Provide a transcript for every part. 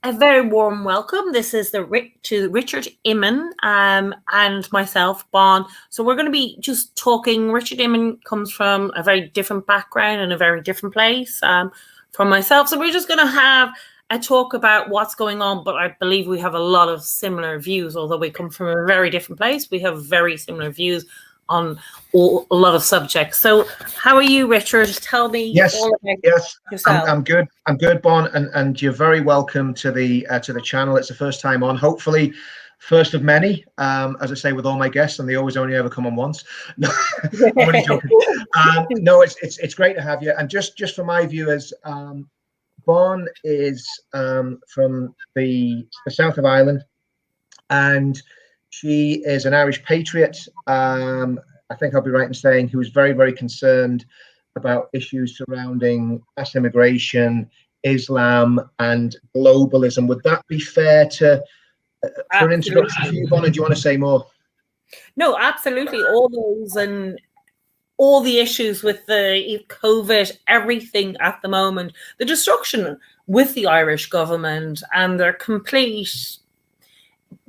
A very warm welcome. This is to Richard Inman and myself, Bon. So we're going to be just talking. Richard Inman comes from a very different background and a very different place from myself. So we're just going to have a talk about what's going on. But I believe we have a lot of similar views, although we come from a very different place. We have very similar views on a lot of subjects. So how are you, Richard? Tell me all about yourself. I'm good. I'm good, Bon, and you're very welcome to the channel. It's the first time on, hopefully first of many, as I say with all my guests, and they always only ever come on once. No, I'm only joking. No, it's great to have you. And just for my viewers, Bon is from the south of Ireland, and she is an Irish patriot. I think I'll be right in saying who is very, very concerned about issues surrounding mass immigration, Islam, and globalism. Would that be fair to for an introduction for you, Bon? Or do you want to say more? No, absolutely. All those and all the issues with the COVID, everything at the moment, the destruction with the Irish government and their complete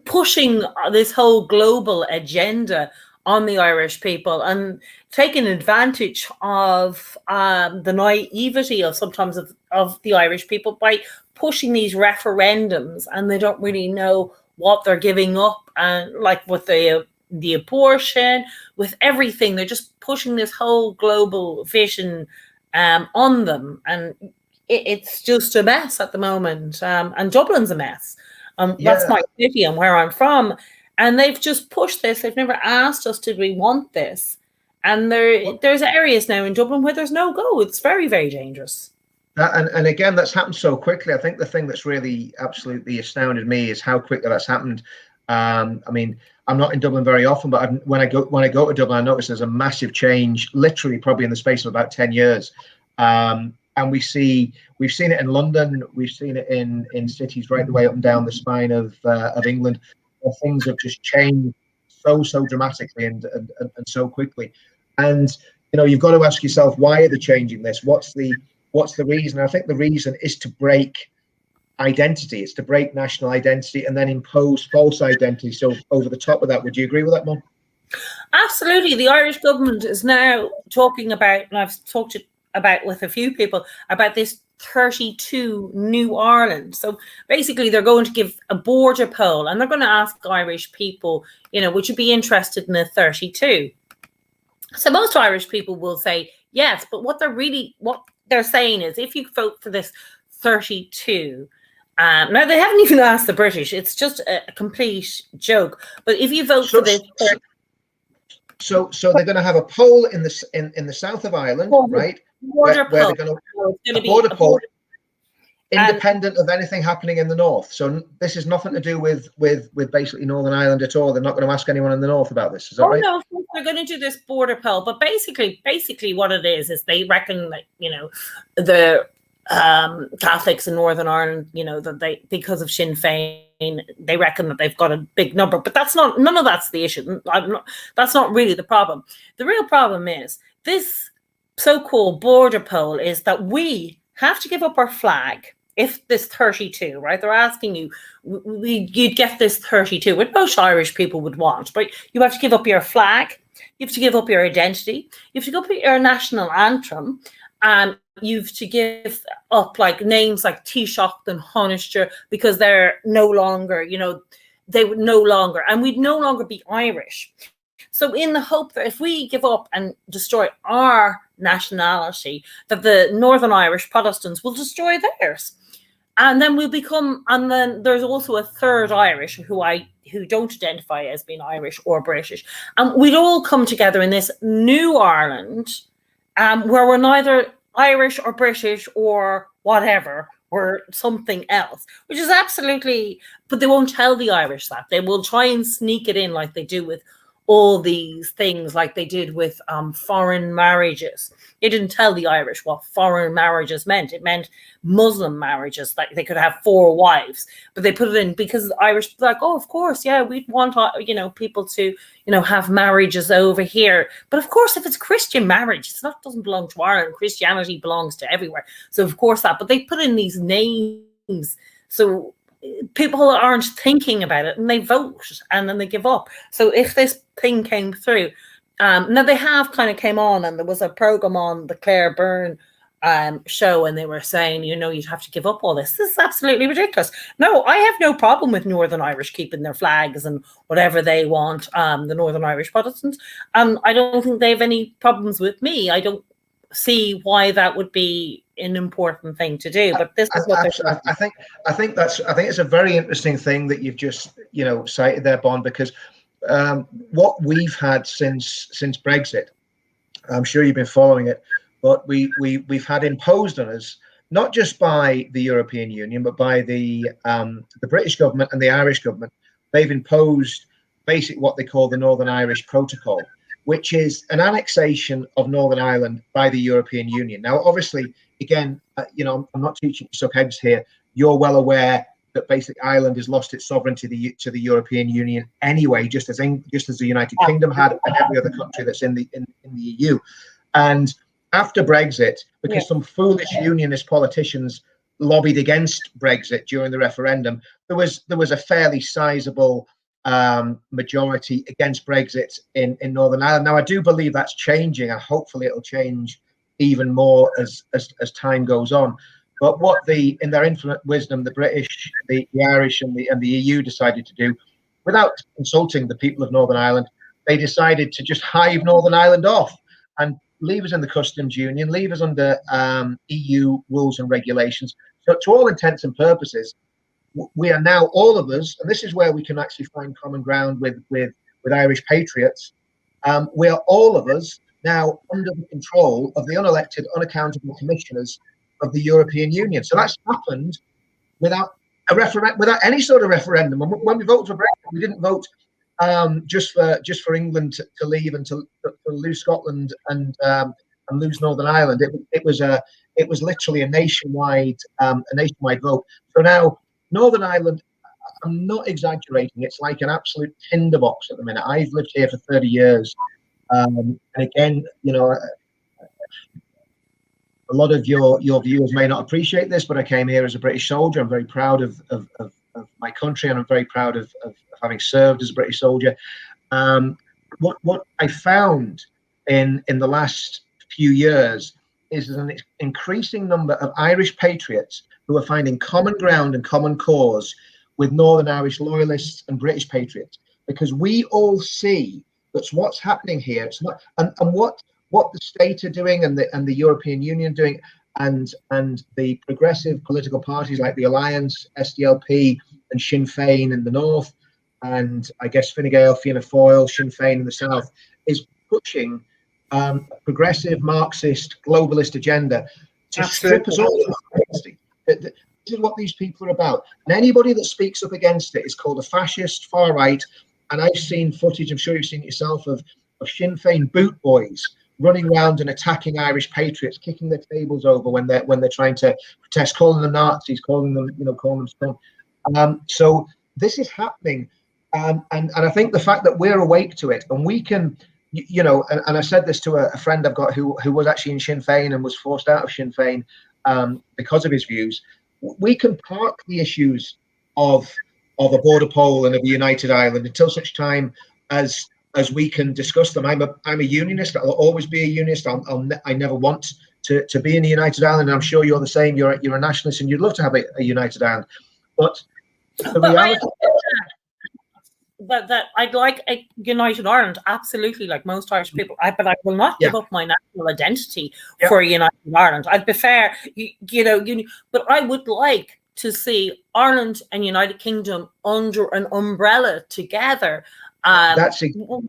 pushing this whole global agenda on the Irish people and taking advantage of the naivety of sometimes of the Irish people by pushing these referendums, and they don't really know what they're giving up, and like with the abortion, with everything, they're just pushing this whole global vision on them, and it's just a mess at the moment. And Dublin's a mess. That's my city and where I'm from. And they've just pushed this. They've never asked us, did we want this? And there's areas now in Dublin where there's no go. It's very, very dangerous. And again, that's happened so quickly. I think the thing that's really absolutely astounded me is how quickly that's happened. I mean, I'm not in Dublin very often, but when I go to Dublin, I notice there's a massive change, literally probably in the space of about 10 years. And we've seen it in London. We've seen it in cities right the way up and down the spine of England, where things have just changed so dramatically and so quickly. And you've got to ask yourself, why are they changing this? What's the reason? I think the reason is to break identity. It's to break national identity and then impose false identity. So over the top of that, would you agree with that, Mon? Absolutely. The Irish government is now talking about, and I've talked about with a few people about this 32 New Ireland. So basically they're going to give a border poll and they're going to ask Irish people, would you be interested in a 32? So most Irish people will say yes, but what they're saying is if you vote for this 32, now they haven't even asked the British, it's just a complete joke, but if you vote for this, so they're going to have a poll in the south of Ireland, right? Where they're going to be a border poll, independent of anything happening in the north. So this is nothing to do with basically Northern Ireland at all. They're not going to ask anyone in the north about this. Is that right? No, they're going to do this border poll, but basically what it is they reckon that the Catholics in Northern Ireland, that they, because of Sinn Féin, they reckon that they've got a big number, but none of that's the issue. That's not really the problem. The real problem is this so-called border poll is that we have to give up our flag if this 32, right? They're asking you, you'd get this 32, which most Irish people would want, but you have to give up your flag, you have to give up your identity, you have to give up your national anthem, and you have to give up like names like Taoiseach and Honister because they're no longer, they would no longer, and we'd no longer be Irish. So in the hope that if we give up and destroy our nationality, that the Northern Irish Protestants will destroy theirs. And then we'll become, and then there's also a third Irish who don't identify as being Irish or British. And we'd all come together in this new Ireland where we're neither Irish or British or whatever, or something else, which is absolutely, but they won't tell the Irish that. They will try and sneak it in like they do with all these things, like they did with foreign marriages. They didn't tell the Irish what foreign marriages meant. It meant Muslim marriages, like they could have 4 wives, but they put it in because the Irish were like, oh, of course, yeah, we'd want, people to, have marriages over here. But of course, if it's Christian marriage, doesn't belong to Ireland. Christianity belongs to everywhere. So of course that, but they put in these names So people aren't thinking about it, and they vote, and then they give up. So if this thing came through, now they have kind of came on, and there was a program on the Claire Byrne show, and they were saying, you know, you'd have to give up all this. This is absolutely ridiculous. No, I have no problem with Northern Irish keeping their flags and whatever they want, the Northern Irish Protestants. I don't think they have any problems with me. I don't see why that would be an important thing to do. But this is what I think it's a very interesting thing that you've just, you know, cited there, Bon, because what we've had since Brexit, I'm sure you've been following it, but we've had imposed on us, not just by the European Union, but by the British government and the Irish government. They've imposed basically what they call the Northern Irish Protocol, which is an annexation of Northern Ireland by the European Union. Now, obviously, again, you know, I'm not teaching you to suck eggs here. You're well aware that basically Ireland has lost its sovereignty to the European Union anyway, just as the United Kingdom had, and every other country that's in the EU. And after Brexit, because some foolish unionist politicians lobbied against Brexit during the referendum, there was a fairly sizable majority against Brexit in Northern Ireland. Now, I do believe that's changing, and hopefully it'll change even more as time goes on. But what in their infinite wisdom, the British, the Irish, and the EU decided to do, without consulting the people of Northern Ireland, they decided to just hive Northern Ireland off and leave us in the customs union, leave us under EU rules and regulations. So to all intents and purposes, we are now, all of us, and this is where we can actually find common ground with Irish patriots, we are all of us now under the control of the unelected, unaccountable commissioners of the European Union. So that's happened without a without any sort of referendum. And when we voted for Brexit, we didn't vote just for England to leave and to lose Scotland and lose Northern Ireland. It was literally a nationwide vote. So now Northern Ireland, I'm not exaggerating, it's like an absolute tinderbox at the minute. I've lived here for 30 years, and again, you know, a lot of your viewers may not appreciate this, but I came here as a British soldier. I'm very proud of my country, and I'm very proud of having served as a British soldier. What I found in the last few years is an increasing number of Irish patriots who are finding common ground and common cause with Northern Irish loyalists and British patriots, because we all see that's what's happening here. It's not, and what the state are doing and the European Union doing, and the progressive political parties like the Alliance, SDLP, and Sinn Féin in the north, and I guess Fine Gael, Fianna Fáil, Sinn Féin in the south, is pushing a progressive Marxist globalist agenda to strip us all of identity. This is what these people are about. And anybody that speaks up against it is called a fascist, far right. And I've seen footage, I'm sure you've seen it yourself, of Sinn Féin boot boys running around and attacking Irish patriots, kicking their tables over when they're trying to protest, calling them Nazis, calling them scum. So this is happening, and I think the fact that we're awake to it, and we can, you know, and I said this to a friend I've got who was actually in Sinn Féin and was forced out of Sinn Féin because of his views. We can park the issues of a border poll and of a united Ireland until such time as we can discuss them. I'm a unionist. I'll always be a unionist. I never want to be in a united Ireland. And I'm sure you're the same. You're a nationalist, and you'd love to have a united Ireland. But the reality. That I'd like a united Ireland, absolutely, like most Irish people. But I will not give up my national identity for a united Ireland. I'd prefer, but I would like to see Ireland and United Kingdom under an umbrella together. That's you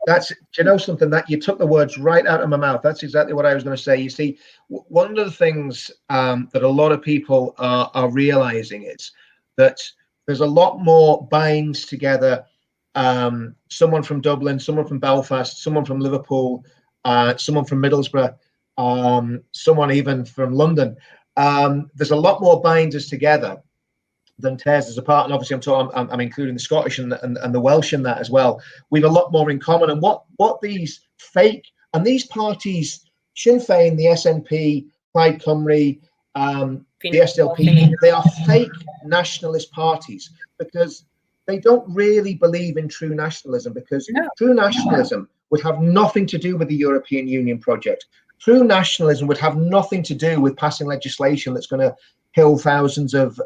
know something, that you took the words right out of my mouth. That's exactly what I was going to say. You see, one of the things that a lot of people are realizing is that there's a lot more binds together. Someone from Dublin, someone from Belfast, someone from Liverpool, someone from Middlesbrough, someone even from London. There's a lot more binds us together than tears us apart. And obviously I'm including the Scottish and the Welsh in that as well. We've a lot more in common. And what these fake, and these parties, Sinn Féin, the SNP, Plaid Cymru, the SLP, they are fake nationalist parties because they don't really believe in true nationalism, because true nationalism would have nothing to do with the European Union project. True nationalism would have nothing to do with passing legislation that's going to kill thousands of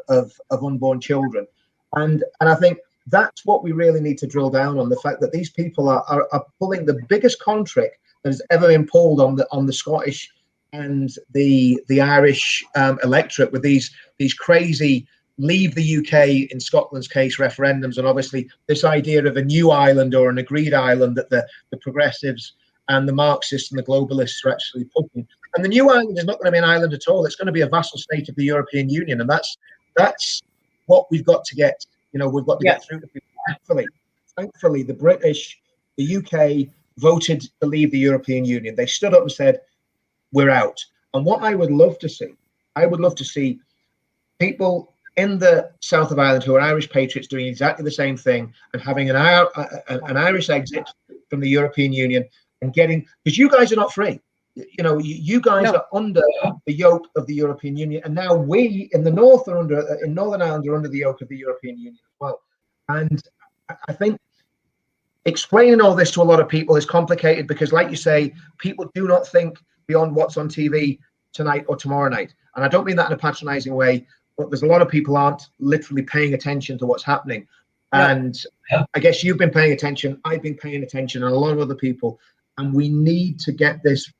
unborn children. And I think that's what we really need to drill down on, the fact that these people are pulling the biggest con trick that has ever been pulled on the Scottish and the Irish electorate, with these crazy leave the UK, in Scotland's case, referendums, and obviously this idea of a new island or an agreed island that the progressives and the Marxists and the globalists are actually pushing. And the new island is not going to be an island at all. It's going to be a vassal state of the European Union, and that's what we've got to get. We've got to get through to people. Thankfully, the British, the UK voted to leave the European Union. They stood up and said, "We're out." And what I would love to see people in the south of Ireland who are Irish patriots doing exactly the same thing and having an Irish exit from the European Union and getting, because you guys are not free. You guys are under the yoke of the European Union, and now we in the north in Northern Ireland are under the yoke of the European Union as well. And I think explaining all this to a lot of people is complicated because, like you say, people do not think beyond what's on TV tonight or tomorrow night. And I don't mean that in a patronizing way, but there's a lot of people aren't literally paying attention to what's happening. And I guess you've been paying attention, I've been paying attention, and a lot of other people. And we need to get this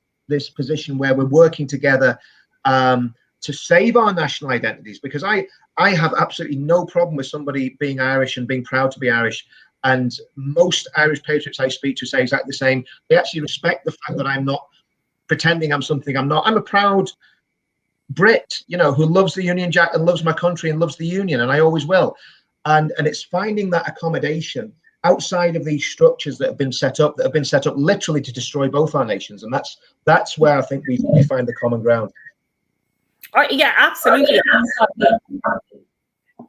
position where we're working together to save our national identities, because I have absolutely no problem with somebody being Irish and being proud to be Irish. And most Irish patriots I speak to say exactly the same. They actually respect the fact that I'm not pretending I'm something I'm not. I'm a proud Brit, who loves the Union Jack and loves my country and loves the Union, and I always will. And it's finding that accommodation outside of these structures that have been set up literally to destroy both our nations. And that's where I think we find the common ground. Yeah, absolutely.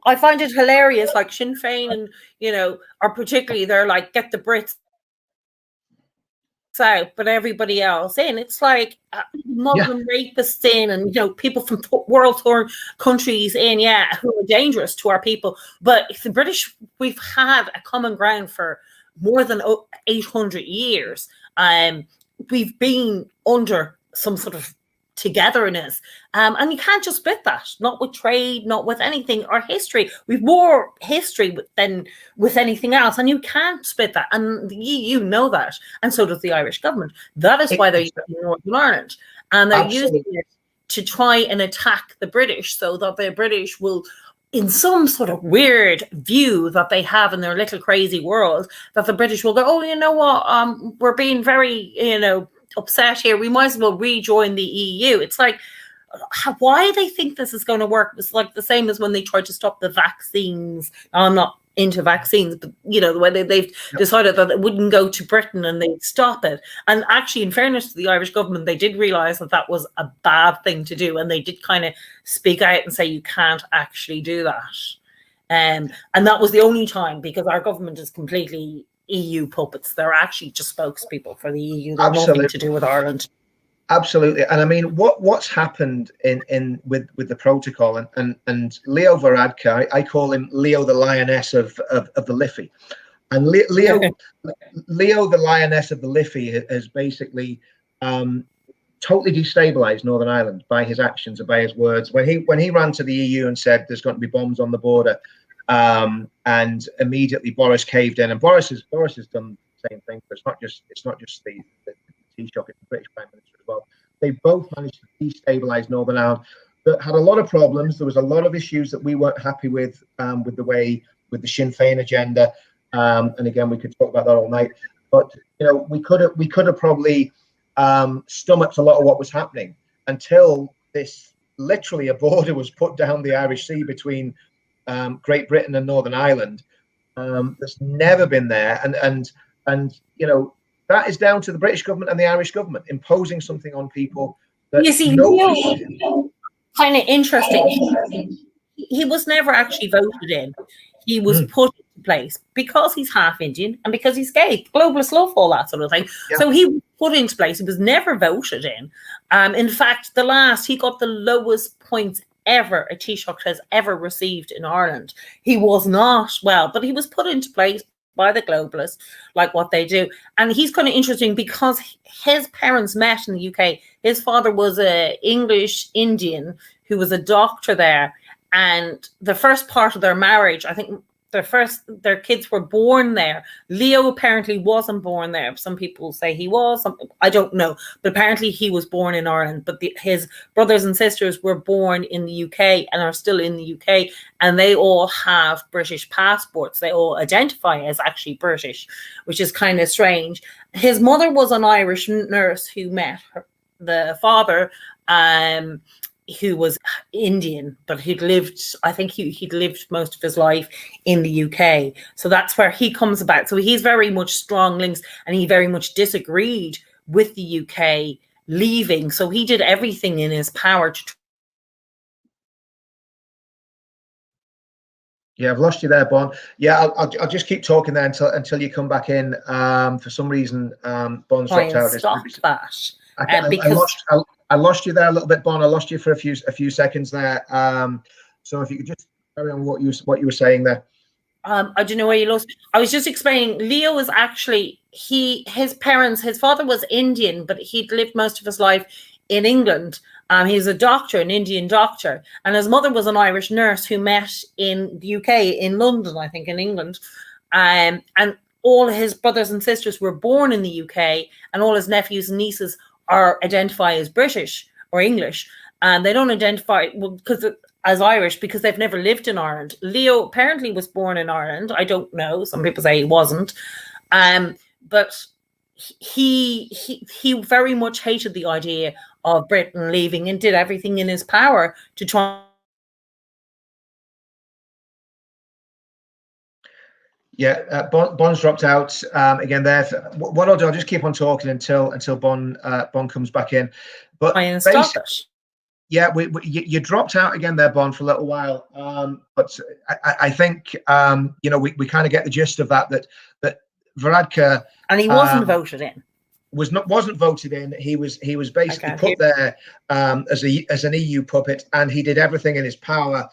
I find it hilarious, like Sinn Féin and, or particularly they're like, get the Brits out, but everybody else in. It's like Muslim rapists in, and people from world tour countries in, who are dangerous to our people. But the British, we've had a common ground for more than 800 years. We've been under some sort of togetherness, and you can't just split that, not with trade, not with anything, or history. We've more history than with anything else, and you can't split that, and the EU know that, and so does the Irish government. That is why they're using Northern Ireland, and they're using it to try and attack the British, so that the British will, in some sort of weird view that they have in their little crazy world, that the British will go, oh, you know what, we're being very, upset here, we might as well rejoin the EU. It's like, why they think this is going to work? It's like the same as when they tried to stop the vaccines. I'm not into vaccines, but the way they've decided that it wouldn't go to Britain and they'd stop it. And actually, in fairness to the Irish government, they did realise that was a bad thing to do, and they did kind of speak out and say you can't actually do that. And that was the only time, because our government is completely EU puppets. They're actually just spokespeople for the EU. They're nothing to do with Ireland. Absolutely. And I mean, what's happened with the protocol, and Leo Varadkar, I call him Leo the Lioness of the Liffey. And Leo the Lioness of the Liffey has basically totally destabilized Northern Ireland by his actions and by his words. When he ran to the EU and said there's going to be bombs on the border, and immediately Boris caved in, and Boris has done the same thing. But it's not just the Taoiseach, it's the British Prime Minister as well. They both managed to destabilize Northern Ireland. That had a lot of problems. There was a lot of issues that we weren't happy with the Sinn Féin agenda. And again, we could talk about that all night. But we could have probably stomached a lot of what was happening until this literally a border was put down the Irish Sea between Great Britain and Northern Ireland. That's never been there, and that is down to the British government and the Irish government imposing something on people. That you see, kind of interesting. He was never actually voted in. He was put into place because he's half Indian and because he's gay. Globalists love all that sort of thing. Yeah. So he was put into place. He was never voted in. In fact, he got the lowest points a Taoiseach has ever received in Ireland. He was not, well, but he was put into place by the globalists, like what they do. And he's kind of interesting because his parents met in the UK. His father was an English Indian who was a doctor there. And the first part of their marriage, I think their kids were born there. Leo apparently wasn't born there. Some people say he was. I don't know, but apparently he was born in Ireland. But his brothers and sisters were born in the UK and are still in the UK, and they all have British passports. They all identify as actually British, which is kind of strange. His mother was an Irish nurse who met the father. Who was Indian, but he'd lived most of his life in the UK. So that's where he comes about. So he's very much strong links, and he very much disagreed with the UK leaving. So he did everything in his power to. Yeah, I've lost you there, Bon. Yeah, I'll just keep talking there until you come back in. For some reason, Bon's dropped out. Stop that. I lost you there a little bit, Bon. I lost you for a few seconds there. So if you could just carry on what you were saying there. I don't know where you lost. I was just explaining. Leo was actually his father was Indian, but he'd lived most of his life in England. He's a doctor, an Indian doctor, and his mother was an Irish nurse who met in the UK, in London, I think, in England. And all his brothers and sisters were born in the UK, and all his nephews and nieces identify as British or English, and they don't identify as Irish because they've never lived in Ireland. Leo apparently was born in Ireland. I don't know. Some people say he wasn't, but he very much hated the idea of Britain leaving and did everything in his power to try. Yeah, Bon's dropped out again there. What I'll do, I'll just keep on talking until Bon comes back in. But yeah, you dropped out again there, Bon, for a little while. But I think we kind of get the gist of that Varadkar, and he wasn't voted in. Wasn't voted in. He was basically put there as an EU puppet, and he did everything in his power,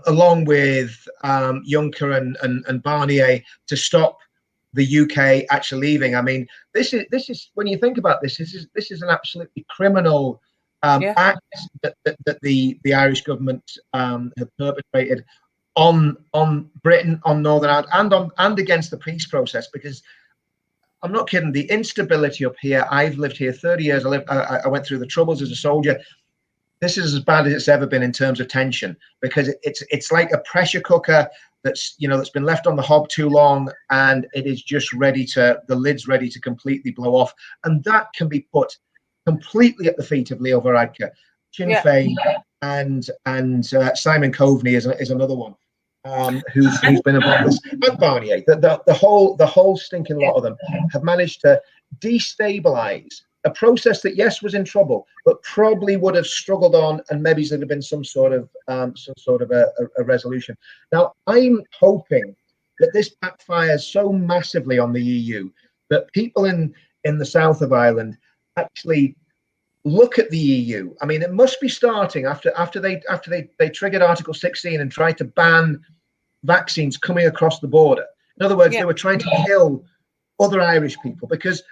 along with Juncker and Barnier, to stop the UK actually leaving. I mean, this is when you think about this is an absolutely criminal act that the Irish government have perpetrated on Britain, on Northern Ireland, and against the peace process. Because I'm not kidding. The instability up here. I've lived here 30 years. I went through the Troubles as a soldier. This is as bad as it's ever been in terms of tension, because it's like a pressure cooker that's been left on the hob too long, and it is just the lid's ready to completely blow off. And that can be put completely at the feet of Leo Varadkar. Sinn Féin and Simon Coveney is another one. Who's been involved with this, and Barnier, the whole stinking lot of them have managed to destabilize a process that, yes, was in trouble, but probably would have struggled on, and maybe there'd have been some sort of a resolution. Now, I'm hoping that this backfires so massively on the EU that people in the south of Ireland actually look at the EU. I mean, it must be starting after they triggered Article 16 and tried to ban vaccines coming across the border. In other words, they were trying to kill other Irish people, because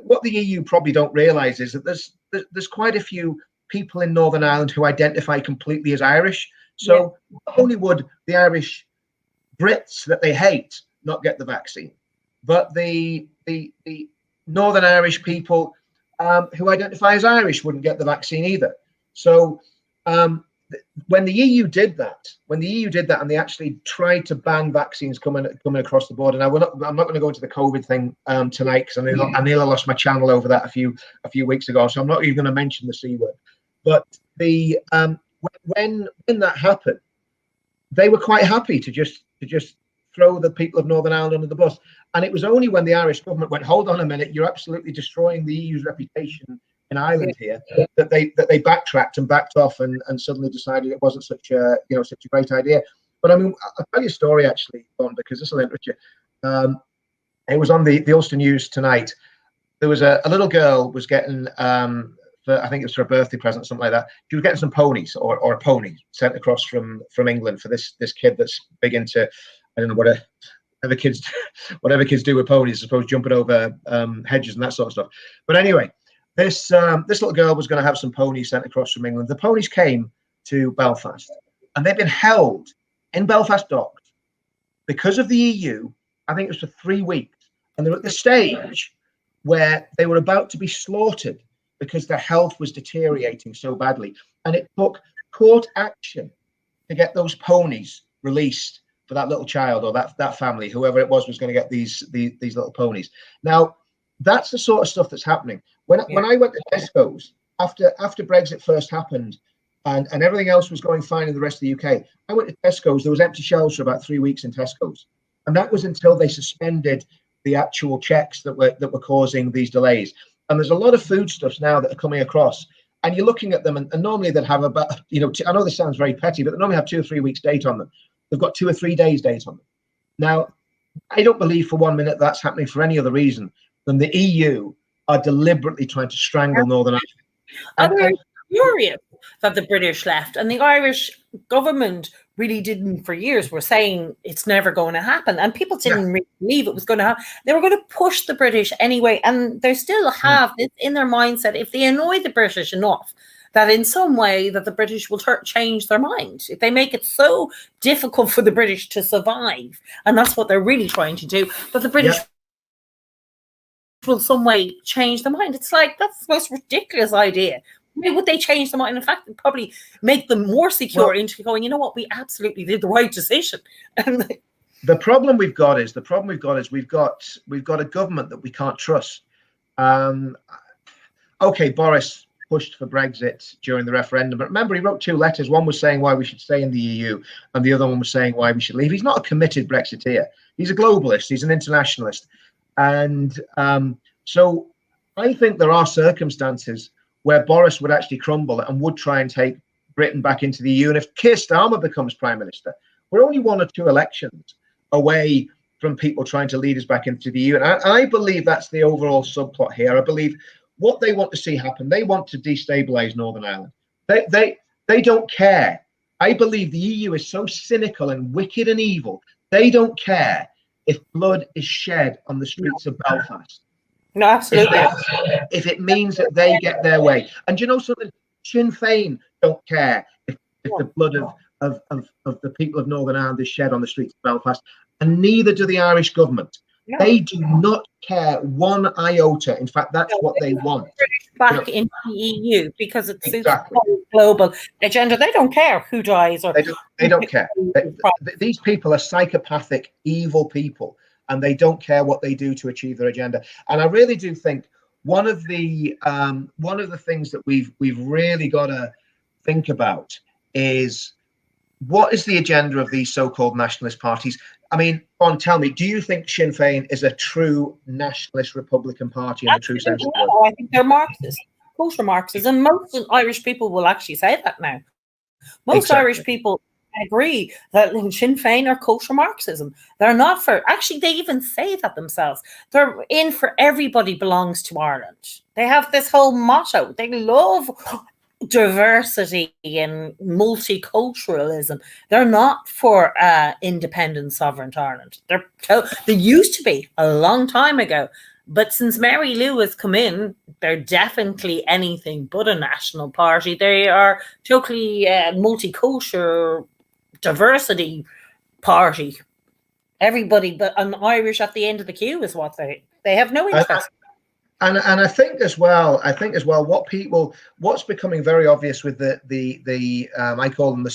what the EU probably don't realize is that there's quite a few people in Northern Ireland who identify completely as Irish. So not only would the Irish Brits that they hate not get the vaccine, but the Northern Irish people who identify as Irish wouldn't get the vaccine either. So when the EU did that, and they actually tried to ban vaccines coming across the border. Now, I'm not going to go into the COVID thing tonight, because I nearly lost my channel over that a few weeks ago. So I'm not even going to mention the C word. But when that happened, they were quite happy to just throw the people of Northern Ireland under the bus. And it was only when the Irish government went, hold on a minute, you're absolutely destroying the EU's reputation in Ireland here, that they backtracked and backed off and suddenly decided it wasn't such a great idea. But I mean, I'll tell you a story actually, Don, because this will interest you. It was on the Ulster News tonight. There was a little girl was getting for, I think it was for a birthday present, something like that. She was getting some ponies or a pony sent across from England for this kid that's big into, I don't know, whatever kids do with ponies, I suppose, jumping over hedges and that sort of stuff. But anyway, this little girl was going to have some ponies sent across from England. The ponies came to Belfast, and they've been held in Belfast docks because of the EU. I think it was for 3 weeks, and they're at the stage where they were about to be slaughtered because their health was deteriorating so badly. And it took court action to get those ponies released for that little child or that family, whoever it was going to get these little ponies. Now, that's the sort of stuff that's happening. When I went to Tesco's after Brexit first happened, and everything else was going fine in the rest of the UK, I went to Tesco's. There was empty shelves for about 3 weeks in Tesco's, and that was until they suspended the actual checks that were causing these delays. And there's a lot of foodstuffs now that are coming across, and you're looking at them, and normally they'd have about, I know this sounds very petty, but they normally have 2 or 3 weeks date on them. They've got 2 or 3 days date on them. Now, I don't believe for 1 minute that's happening for any other reason than the EU are deliberately trying to strangle Northern Ireland. I'm furious that the British left, and the Irish government really didn't for years were saying it's never going to happen, and people didn't really believe it was going to happen. They were going to push the British anyway, and they still have this in their mindset, if they annoy the British enough, that in some way that the British will change their mind. If they make it so difficult for the British to survive, and that's what they're really trying to do, that the British will some way change their mind. It's like, that's the most ridiculous idea. Why would they change their mind? In fact, it'd probably make them more secure into going, you know what, we absolutely did the right decision. The problem we've got is we've got a government that we can't trust. Okay, Boris pushed for Brexit during the referendum, but remember, he wrote 2 letters. One was saying why we should stay in the EU, and the other one was saying why we should leave. He's not a committed Brexiteer. He's a globalist. He's an internationalist. And so I think there are circumstances where Boris would actually crumble and would try and take Britain back into the EU. And if Keir Starmer becomes Prime Minister, we're only 1 or 2 elections away from people trying to lead us back into the EU. And I believe that's the overall subplot here. I believe what they want to see happen, they want to destabilize Northern Ireland. They don't care. I believe the EU is so cynical and wicked and evil. They don't care if blood is shed on the streets of Belfast. No, absolutely. If it means that they get their way. And you know something? Sinn Féin don't care if the blood of the people of Northern Ireland is shed on the streets of Belfast. And neither do the Irish government. No. They do not care 1 iota. In fact, that's what they want. Back into the EU because it suits the global agenda. They don't care who dies or they don't care. These people are psychopathic, evil people, and they don't care what they do to achieve their agenda. And I really do think one of the things that we've really got to think about is, what is the agenda of these so-called nationalist parties? I mean, tell me, do you think Sinn Féin is a true nationalist Republican party in a true sense of the word? No, I think they're Marxist, kosher Marxists, and most Irish people will actually say that now. Most Irish people agree that Sinn Féin are kosher Marxism. They're not for, actually, they even say that themselves. They're in for everybody belongs to Ireland. They have this whole motto. They love diversity and multiculturalism. They're not for independent sovereign Ireland. They used to be a long time ago, but since Mary Lou has come in, they're definitely anything but a national party. They are totally multicultural diversity party. Everybody but an Irish at the end of the queue is what they have no interest. And I think as well, what's becoming very obvious with the I call them the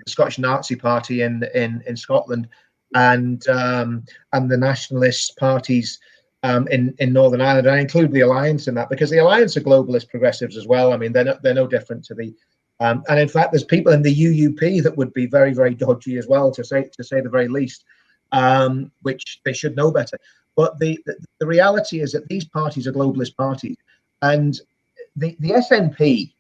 Scottish Nazi Party in Scotland, and the nationalist parties in Northern Ireland. I include the Alliance in that, because the Alliance are globalist progressives as well. I mean, they're no different to the and in fact, there's people in the UUP that would be very, very dodgy as well, to say the very least, which they should know better. But the reality is that these parties are globalist parties, and the SNP,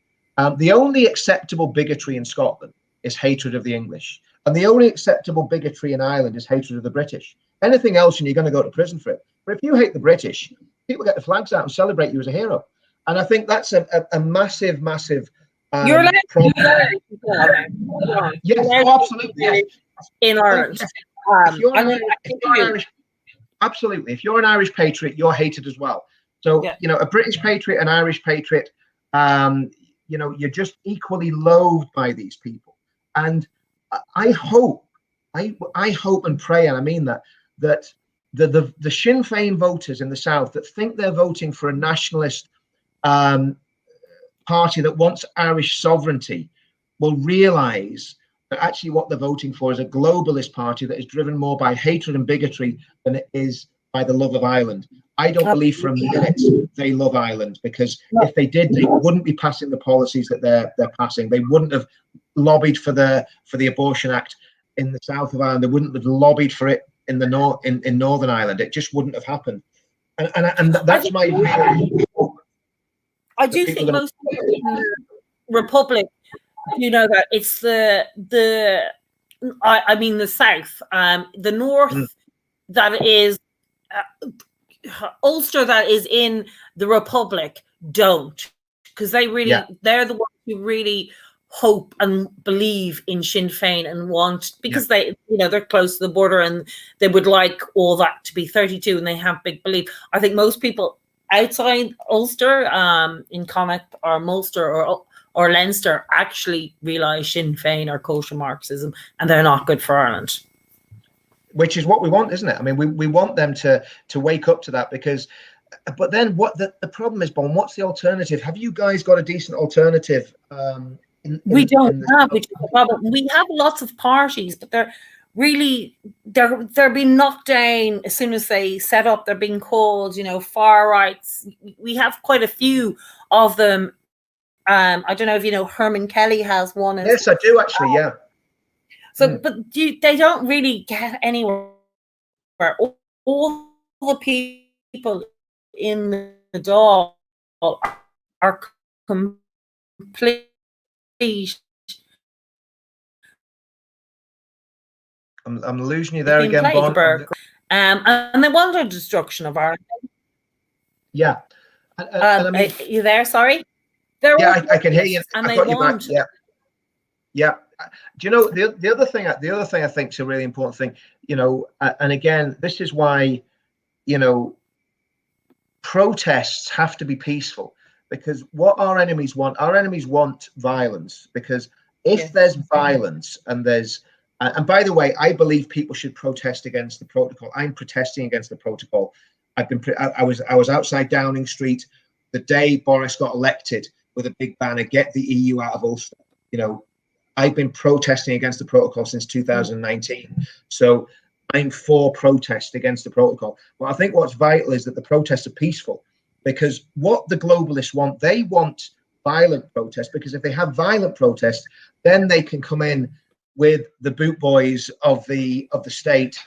the only acceptable bigotry in Scotland is hatred of the English, and the only acceptable bigotry in Ireland is hatred of the British. Anything else, and you're going to go to prison for it. But if you hate the British, people get the flags out and celebrate you as a hero. And I think that's a massive You're allowed problem. to Yes, oh, absolutely. Yes. In Ireland. Yes. If you're Irish, absolutely. If you're an Irish patriot, you're hated as well. So, yeah. you know, a British patriot, an Irish patriot, you know, you're just equally loathed by these people. And I hope and pray, and I mean that the Sinn Féin voters in the South that think they're voting for a nationalist party that wants Irish sovereignty will realise that actually what they're voting for is a globalist party that is driven more by hatred and bigotry than it is by the love of Ireland. I don't believe for a minute they love Ireland, because if they did, they wouldn't be passing the policies that they're passing. They wouldn't have lobbied for the Abortion Act in the south of Ireland. They wouldn't have lobbied for it in the in Northern Ireland. It just wouldn't have happened. And that's my view. I do think most people in the Republic, you know, that it's I mean the South, the North that is Ulster that is in the Republic don't, because they really they're the ones who really hope and believe in Sinn Féin and want, because they, you know, they're close to the border and they would like all that to be 32 and they have big belief. I think most people outside Ulster, in Connacht or Munster or Leinster, actually realise Sinn Féin are kosher Marxism and they're not good for Ireland. Which is what we want, isn't it? I mean, we want them to wake up to that, because, but then what the problem is, Bon, what's the alternative? Have you guys got a decent alternative? We don't have, which is the problem. We have lots of parties, but they're being knocked down as soon as they set up. They're being called, you know, far rights. We have quite a few of them. I don't know if you know, Herman Kelly has one. Yes, I do actually. Yeah. So, but they don't really get anywhere. All the people in the Dáil are complete. I'm losing you there again, Bon. And they want the destruction of Ireland. Yeah. And I mean, are you there? Sorry. I can hear you. I've got you back. Yeah. Yeah. Do you know the other thing I think is a really important thing, you know, and again, this is why, you know, protests have to be peaceful, because what our enemies want violence, because if there's violence and by the way, I believe people should protest against the protocol. I'm protesting against the protocol. I was outside Downing Street the day Boris got elected with a big banner, "Get the EU out of Ulster." You know, I've been protesting against the protocol since 2019. So I'm for protest against the protocol. But I think what's vital is that the protests are peaceful, because what the globalists want, they want violent protests, because if they have violent protests, then they can come in with the boot boys of the state.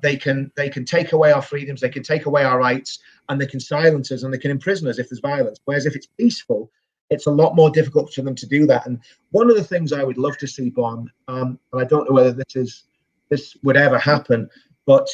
They can take away our freedoms, they can take away our rights, and they can silence us and they can imprison us if there's violence. Whereas if it's peaceful, it's a lot more difficult for them to do that. And one of the things I would love to see, Bon, and I don't know whether this would ever happen, but,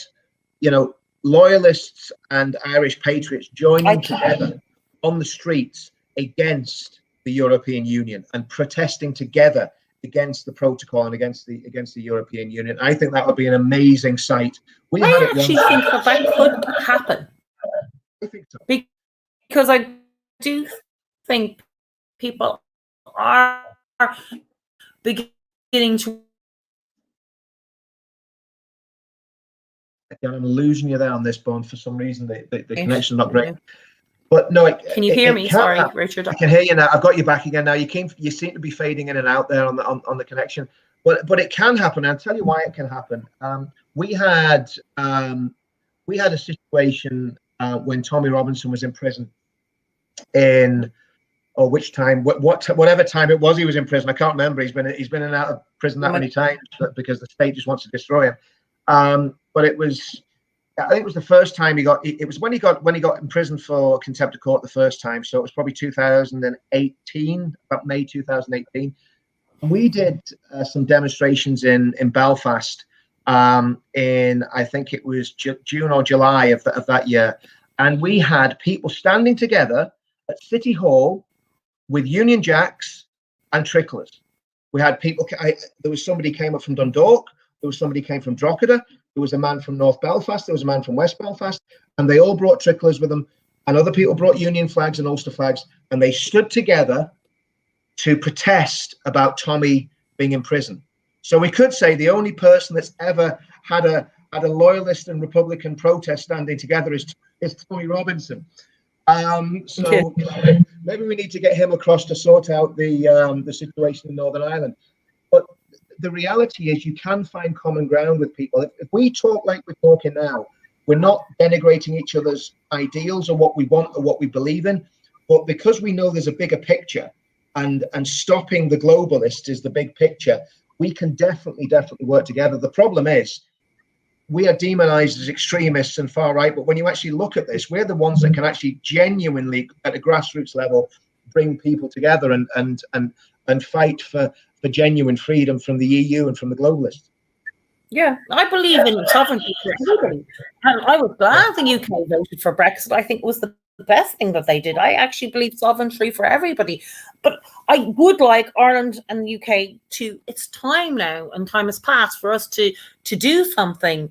you know, loyalists and Irish patriots joining together on the streets against the European Union and protesting together against the protocol and against the European Union. I think that would be an amazing sight. I actually think that could happen. I think so. Because I do think people are beginning to. Again, I'm losing you there on this, Bon. For some reason, the connection's not great. But no, can you hear me? Sorry, Richard. I can hear you now. I've got you back again now. You seem to be fading in and out there on the connection. But it can happen. I'll tell you why it can happen. We had a situation when Tommy Robinson was in prison whatever time it was he was in prison. I can't remember. He's been in and out of prison that many times because the state just wants to destroy him. But I think it was the first time it was when he got in prison for contempt of court the first time. So it was probably 2018, about May 2018. We did some demonstrations in Belfast in, I think it was June or July of that year. And we had people standing together at City Hall with Union Jacks and tricklers. We had people, there was somebody came up from Dundalk, there was somebody came from Drogheda, there was a man from North Belfast, there was a man from West Belfast, and they all brought tricklers with them, and other people brought Union flags and Ulster flags, and they stood together to protest about Tommy being in prison. So we could say the only person that's ever had a loyalist and Republican protest standing together is Tommy Robinson. So maybe we need to get him across to sort out the situation in Northern Ireland. But the reality is you can find common ground with people. If we talk like we're talking now, we're not denigrating each other's ideals or what we want or what we believe in. But because we know there's a bigger picture, and stopping the globalists is the big picture, we can definitely work together. The problem is we are demonized as extremists and far right, but when you actually look at this, we're the ones that can actually genuinely, at a grassroots level, bring people together and fight for genuine freedom from the EU and from the globalists. Yeah, I believe in sovereignty for everybody. And I was glad the UK voted for Brexit. I think it was the best thing that they did. I actually believe sovereignty for everybody. But I would like Ireland and the UK to, it's time now, and time has passed for us to do something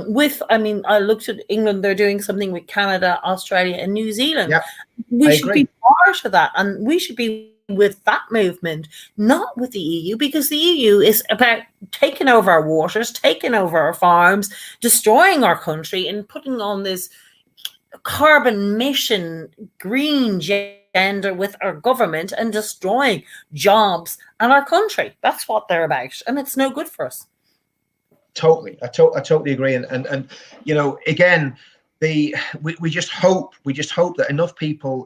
with, I mean, I looked at England, they're doing something with Canada, Australia and New Zealand. Yep, we should be part of that, and we should be with that movement, not with the EU, because the EU is about taking over our waters, taking over our farms, destroying our country, and putting on this carbon mission green agenda with our government and destroying jobs and our country. That's what they're about, and it's no good for us. Totally, I totally agree, and you know, again, we just hope that enough people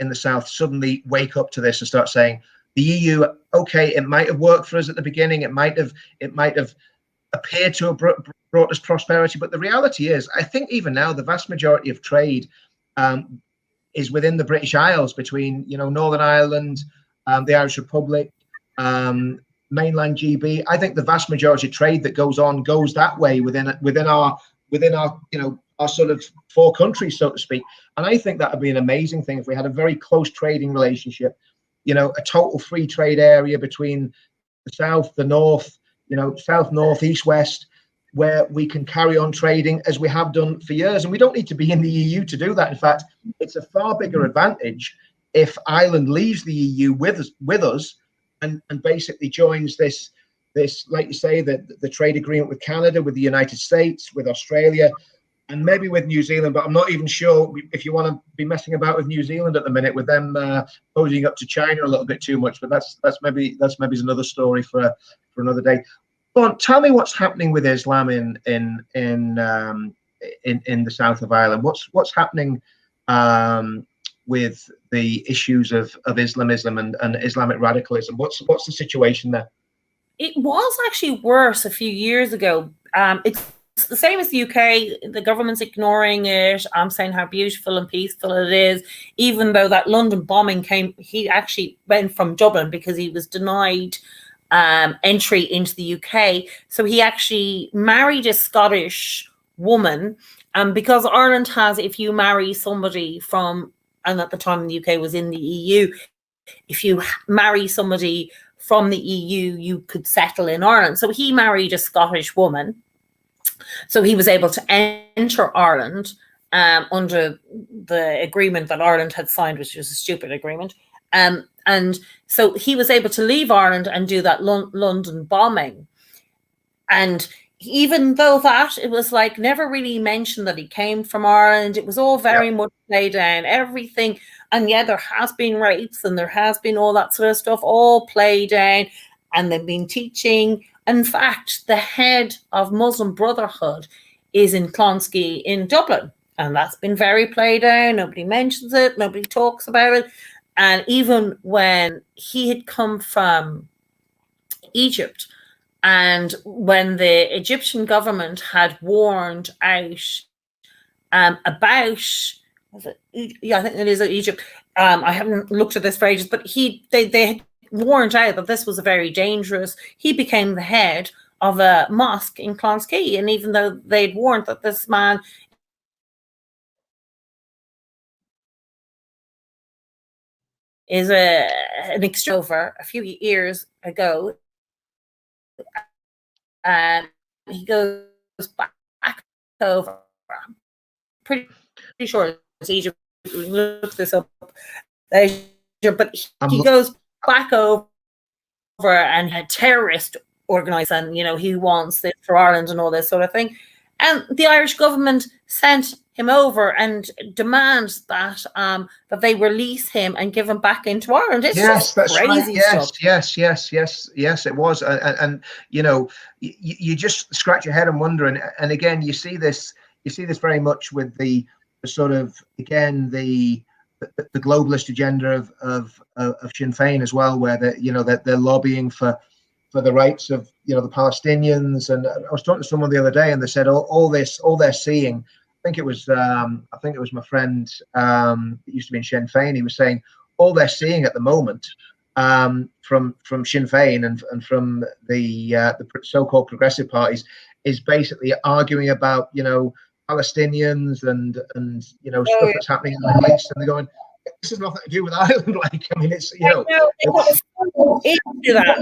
in the South suddenly wake up to this and start saying the EU, okay, it might have worked for us at the beginning, it might have appeared to have brought us prosperity, but the reality is, I think even now the vast majority of trade is within the British Isles, between, you know, Northern Ireland, the Irish Republic, mainland GB. I think the vast majority of trade that goes that way within our you know, our sort of four countries, so to speak. And I think that would be an amazing thing if we had a very close trading relationship, you know, a total free trade area between the south, the north, you know, south, north, east, west, where we can carry on trading as we have done for years. And we don't need to be in the EU to do that. In fact, it's a far bigger advantage if Ireland leaves the EU with us and basically joins this, like you say, the trade agreement with Canada, with the United States, with Australia, and maybe with New Zealand. But I'm not even sure if you want to be messing about with New Zealand at the minute, with them posing up to China a little bit too much. But that's maybe another story for another day. Go on, tell me what's happening with Islam in the south of Ireland. What's happening with the issues of Islamism and Islamic radicalism? What's the situation there? It was actually worse a few years ago. It's the same as the UK. The government's ignoring it. I'm saying how beautiful and peaceful it is, even though that London bombing came. He actually went from Dublin because he was denied entry into the UK. So he actually married a Scottish woman. Because Ireland has, if you marry somebody from, and at the time the UK was in the EU, if you marry somebody from the EU, you could settle in Ireland. So he married a Scottish woman. So he was able to enter Ireland under the agreement that Ireland had signed, which was a stupid agreement. And so he was able to leave Ireland and do that London bombing. And even though that, it was like never really mentioned that he came from Ireland. It was all very much played down, everything. And yeah, there has been rapes and there has been all that sort of stuff, all played down. And they've been teaching. In fact, the head of Muslim Brotherhood is in Clonskeagh in Dublin. And that's been very played down. Nobody mentions it. Nobody talks about it. And even when he had come from Egypt, and when the Egyptian government had warned out about, I think it is Egypt. I haven't looked at this for ages, but they had warned out that this was a very dangerous. He became the head of a mosque in Clonskeagh, and even though they'd warned that this man is an extrovert a few years ago. He goes back over. I'm pretty sure it's Egypt. Look this up. But he goes back over and a terrorist organised, and he wants this for Ireland and all this sort of thing. And the Irish government sent him over and demands that that they release him and give him back into Ireland. It's yes, that's crazy right. stuff. Yes, it was. And you just scratch your head and wonder. And again, you see this very much with the sort of, again, the globalist agenda of Sinn Féin as well, where they're lobbying for the rights of the Palestinians. And I was talking to someone the other day, and they said all they're seeing. I think it was my friend that used to be in Sinn Féin. He was saying all they're seeing at the moment from Sinn Féin and from the so-called progressive parties is basically arguing about Palestinians and stuff that's happening in the Middle East, and they're going, this has nothing to do with Ireland. Like, I mean, it's into that.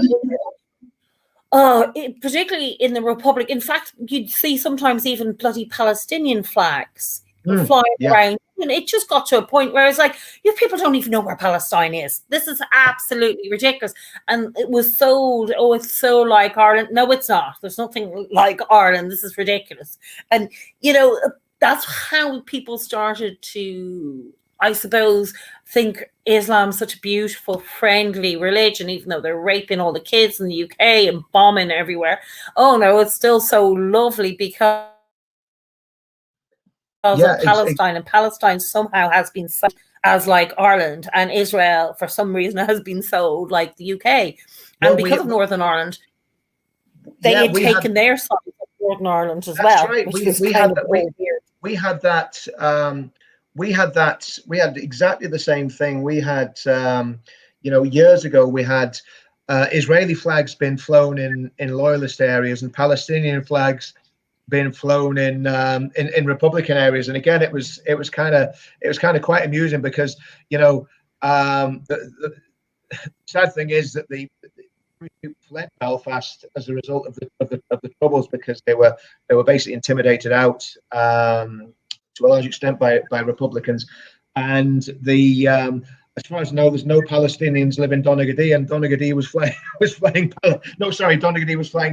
Particularly in the Republic. In fact, you'd see sometimes even bloody Palestinian flags flying around. And it just got to a point where it's like, you people don't even know where Palestine is. This is absolutely ridiculous. And it was sold, it's so like Ireland. No, it's not. There's nothing like Ireland. This is ridiculous. And, that's how people started to, I suppose, think Islam's such a beautiful, friendly religion, even though they're raping all the kids in the UK and bombing everywhere. Oh no, it's still so lovely because of Palestine, and Palestine somehow has been sold as like Ireland, and Israel for some reason has been sold like the UK. And because of Northern Ireland, they had taken their side of Northern Ireland as well. Right. We had exactly the same thing. We had, years ago, we had Israeli flags being flown in loyalist areas and Palestinian flags being flown in Republican areas. And again, it was kind of quite amusing because the sad thing is that the people fled Belfast as a result of the troubles, because they were basically intimidated out to a large extent by Republicans. And as far as I know, there's no Palestinians live in Donaghadee, and Donaghadee was flying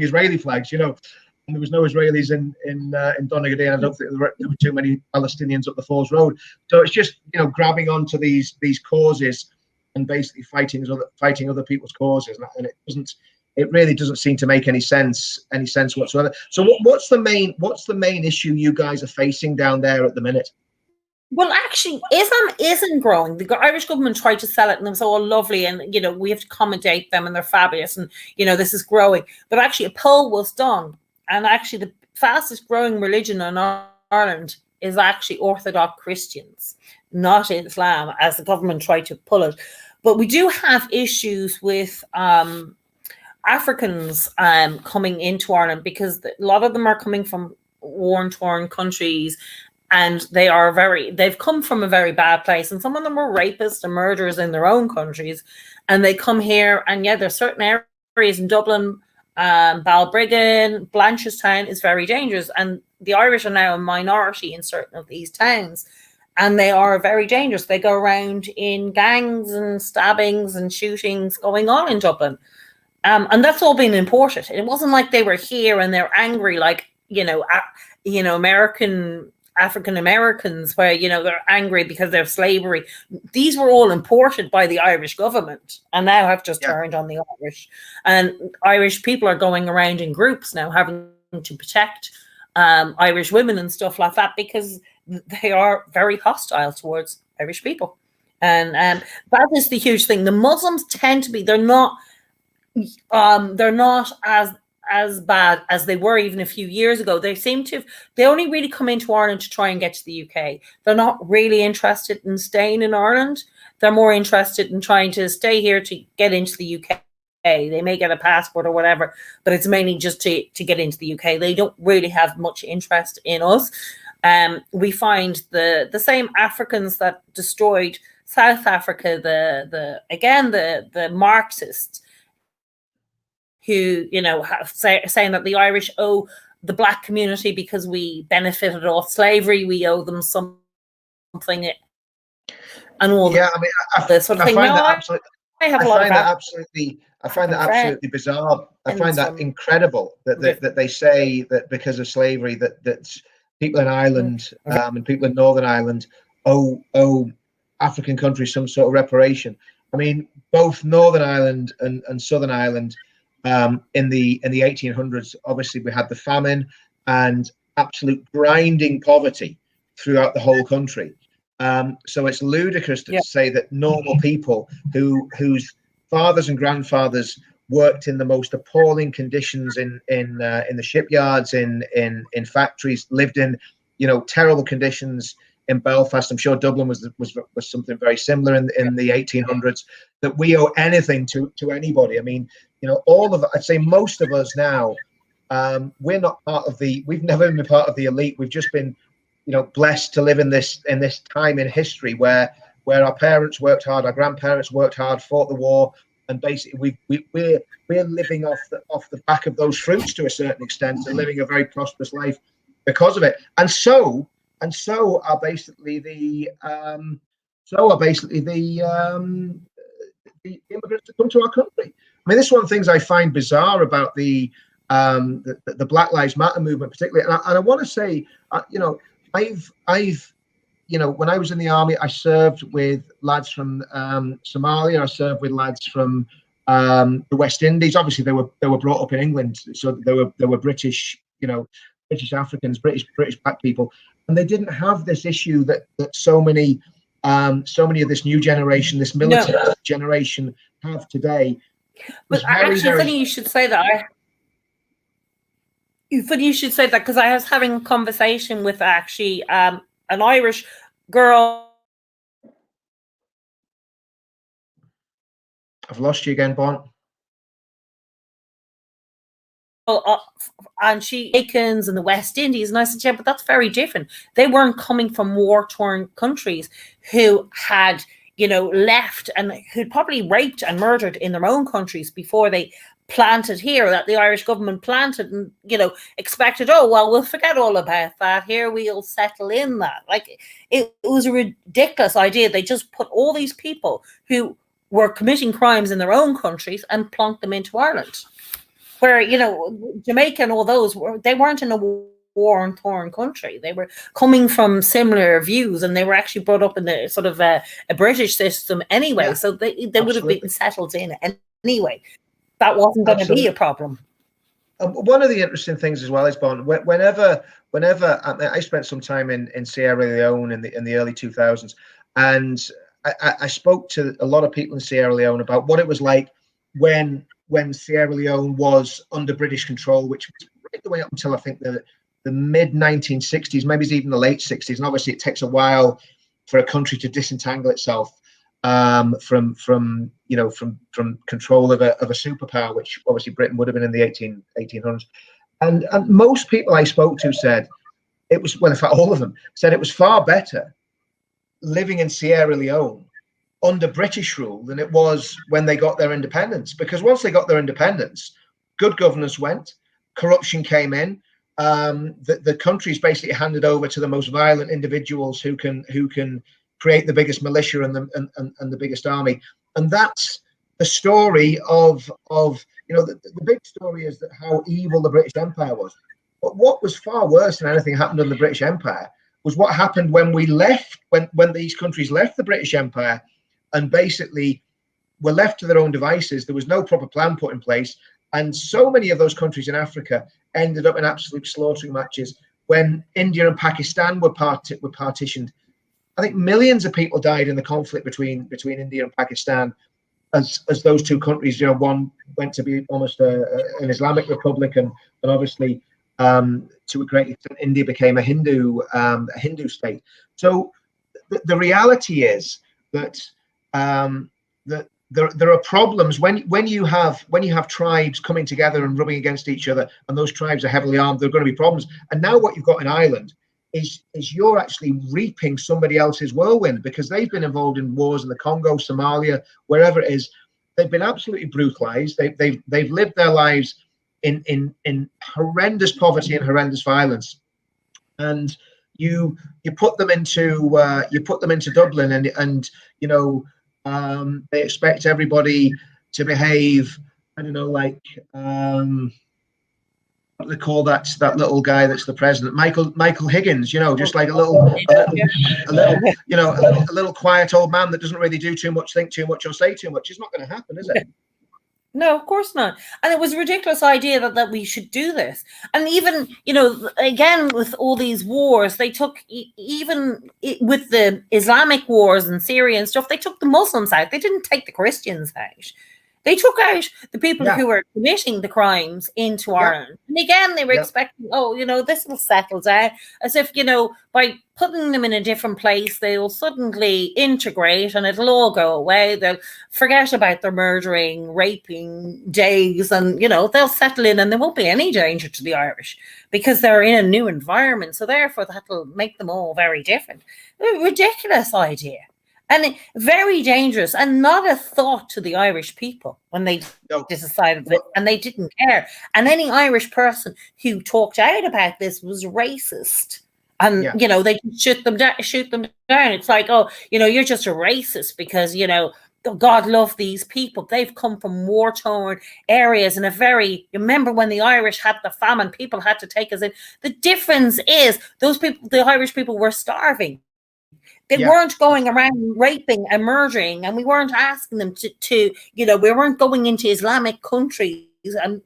Israeli flags, and there was no Israelis in Donaghadee, and I don't think there were too many Palestinians up the Falls Road. So it's just grabbing onto these causes and basically fighting other people's causes, and it really doesn't seem to make any sense whatsoever. So what's the main issue you guys are facing down there at the minute? Well, actually, Islam isn't growing. The Irish government tried to sell it, and it was all lovely, and we have to accommodate them, and they're fabulous, and this is growing. But actually, a poll was done, and actually, the fastest growing religion in Ireland is actually Orthodox Christians, not Islam, as the government tried to pull it. But we do have issues with Africans coming into Ireland, because a lot of them are coming from war-torn countries, and they've come from a very bad place, and some of them were rapists and murderers in their own countries, and they come here, and there's certain areas in Dublin, Balbriggan, Blanchardstown is very dangerous, and the Irish are now a minority in certain of these towns, and they are very dangerous. They go around in gangs and stabbings and shootings going on in Dublin. And that's all been imported. It wasn't like they were here and they're angry like, African Americans, where, they're angry because they're slavery. These were all imported by the Irish government, and now have just turned on the Irish. And Irish people are going around in groups now, having to protect Irish women and stuff like that, because they are very hostile towards Irish people. And that is the huge thing. The Muslims tend to be, they're not as bad as they were even a few years ago. They only really come into Ireland to try and get to the UK. They're not really interested in staying in Ireland. They're more interested in trying to stay here to get into the UK. They may get a passport or whatever, but it's mainly just to get into the UK. They don't really have much interest in us. We find the same Africans that destroyed South Africa, the Marxists who, you know, saying that the Irish owe the black community because we benefited off slavery, we owe them something, and all yeah, I mean, this sort of thing. find No, that absolutely. I have I a lot find of that absolutely. I find that absolutely bizarre. I find that incredible that they say that because of slavery that people in Ireland and people in Northern Ireland owe African countries some sort of reparation. I mean, both Northern Ireland and Southern Ireland in the 1800s, obviously we had the famine and absolute grinding poverty throughout the whole country. So it's ludicrous to say that normal people whose fathers and grandfathers worked in the most appalling conditions in the shipyards, in factories, lived in, you know, terrible conditions in Belfast. I'm sure Dublin was something very similar in the 1800s. That we owe anything to anybody. I mean, you know, I'd say most of us now, we're not part of we've never been part of the elite. We've just been, you know, blessed to live in this time in history where our parents worked hard, our grandparents worked hard, fought the war, and basically we're living off the back of those fruits to a certain extent, and living a very prosperous life because of it. And so are basically the immigrants that come to our country. I mean, this is one of the things I find bizarre about the Black Lives Matter movement, particularly. And I want to say, you know, I've you know, when I was in the army, I served with lads from Somalia. I served with lads from the West Indies. Obviously, they were brought up in England, so they were British, you know, British Africans, British black people, and they didn't have this issue that so many of this new generation, this militant generation, have today. But actually, funny you should say that. Funny you should say that, because I was having a conversation with actually an Irish girl. I've lost you again, Bon. And she Jamaicans in the West Indies, and I said, yeah, but that's very different. They weren't coming from war-torn countries who had, you know, left and who'd probably raped and murdered in their own countries before they planted here, that the Irish government planted, and, you know, expected, oh, well, we'll forget all about that. Here we'll settle in that. Like, it was a ridiculous idea. They just put all these people who were committing crimes in their own countries and plonked them into Ireland, where, you know, Jamaica and all those, they weren't in a war-torn country. They were coming from similar views, and they were actually brought up in the sort of a British system anyway. Yeah, so they would have been settled in anyway. That wasn't going to be a problem. One of the interesting things as well is, Bon, whenever I spent some time in Sierra Leone in the early 2000s, and I spoke to a lot of people in Sierra Leone about what it was like when Sierra Leone was under British control, which was right the way up until I think the mid 1960s, maybe even the late 60s. And obviously, it takes a while for a country to disentangle itself from control of a superpower, which obviously Britain would have been in the 1800s. And most people I spoke to said it was, well, in fact, all of them said it was far better living in Sierra Leone under British rule than it was when they got their independence. Because once they got their independence, good governance went, corruption came in. The country's basically handed over to the most violent individuals who can create the biggest militia and the biggest army. And that's the story of you know, the big story is that how evil the British Empire was. But what was far worse than anything happened in the British Empire was what happened when we left, when these countries left the British Empire and basically were left to their own devices. There was no proper plan put in place. And so many of those countries in Africa ended up in absolute slaughtering matches. When India and Pakistan were partitioned, I think millions of people died in the conflict between India and Pakistan, as those two countries, you know, one went to be almost an Islamic republic, and obviously to a great extent India became a Hindu state. So the reality is that there are problems when you have tribes coming together and rubbing against each other, and those tribes are heavily armed. There are going to be problems. And now what you've got in Ireland is you're actually reaping somebody else's whirlwind, because they've been involved in wars in the Congo, Somalia, wherever it is. They've been absolutely brutalized. They've lived their lives in horrendous poverty and horrendous violence, and you put them into Dublin, and they expect everybody to behave. I don't know, like what do they call that little guy that's the president, Michael Higgins, just like a little quiet old man that doesn't really do too much, think too much, or say too much. It's not going to happen, is it? No, of course not. And it was a ridiculous idea that we should do this. And even, again, with all these wars, they took, even with the Islamic wars in Syria and stuff, they took the Muslims out. They didn't take the Christians out. They took out the people who were committing the crimes into Ireland. And again, they were expecting, this will settle down, as if, by putting them in a different place, they'll suddenly integrate and it'll all go away. They'll forget about their murdering, raping days, and, they'll settle in and there won't be any danger to the Irish because they're in a new environment. So therefore, that'll make them all very different. A ridiculous idea. And very dangerous, and not a thought to the Irish people when they decided it, and they didn't care. And any Irish person who talked out about this was racist. And, they shoot them down. It's like, you're just a racist because, God love these people. They've come from war-torn areas in you remember when the Irish had the famine, people had to take us in. The difference is the Irish people were starving. They weren't going around raping and murdering, and we weren't asking them to we weren't going into Islamic countries and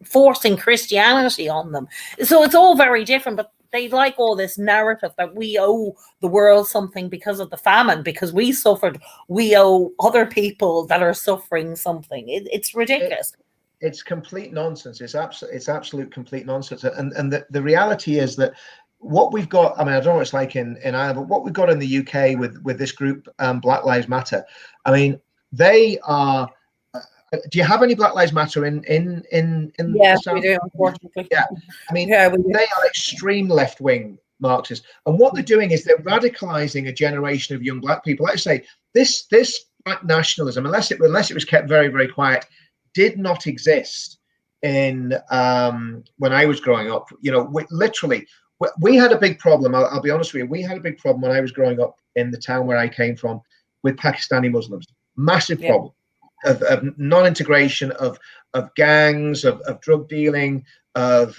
forcing Christianity on them. So it's all very different, but they like all this narrative that we owe the world something because of the famine, because we suffered, we owe other people that are suffering something. It's ridiculous. It's complete nonsense. It's absolute complete nonsense. And the reality is that what we've got, I mean, I don't know what it's like in Ireland, but what we've got in the UK with this group, Black Lives Matter, I mean, they are. Do you have any Black Lives Matter in Yes, we do, unfortunately. Yeah, I mean, they are extreme left-wing Marxists, and what they're doing is they're radicalizing a generation of young black people. Like I say, this black nationalism, unless it was kept very, very quiet, did not exist in when I was growing up. We had a big problem. I'll be honest with you. We had a big problem when I was growing up in the town where I came from with Pakistani Muslims. Massive problem of non-integration, of gangs, of drug dealing, of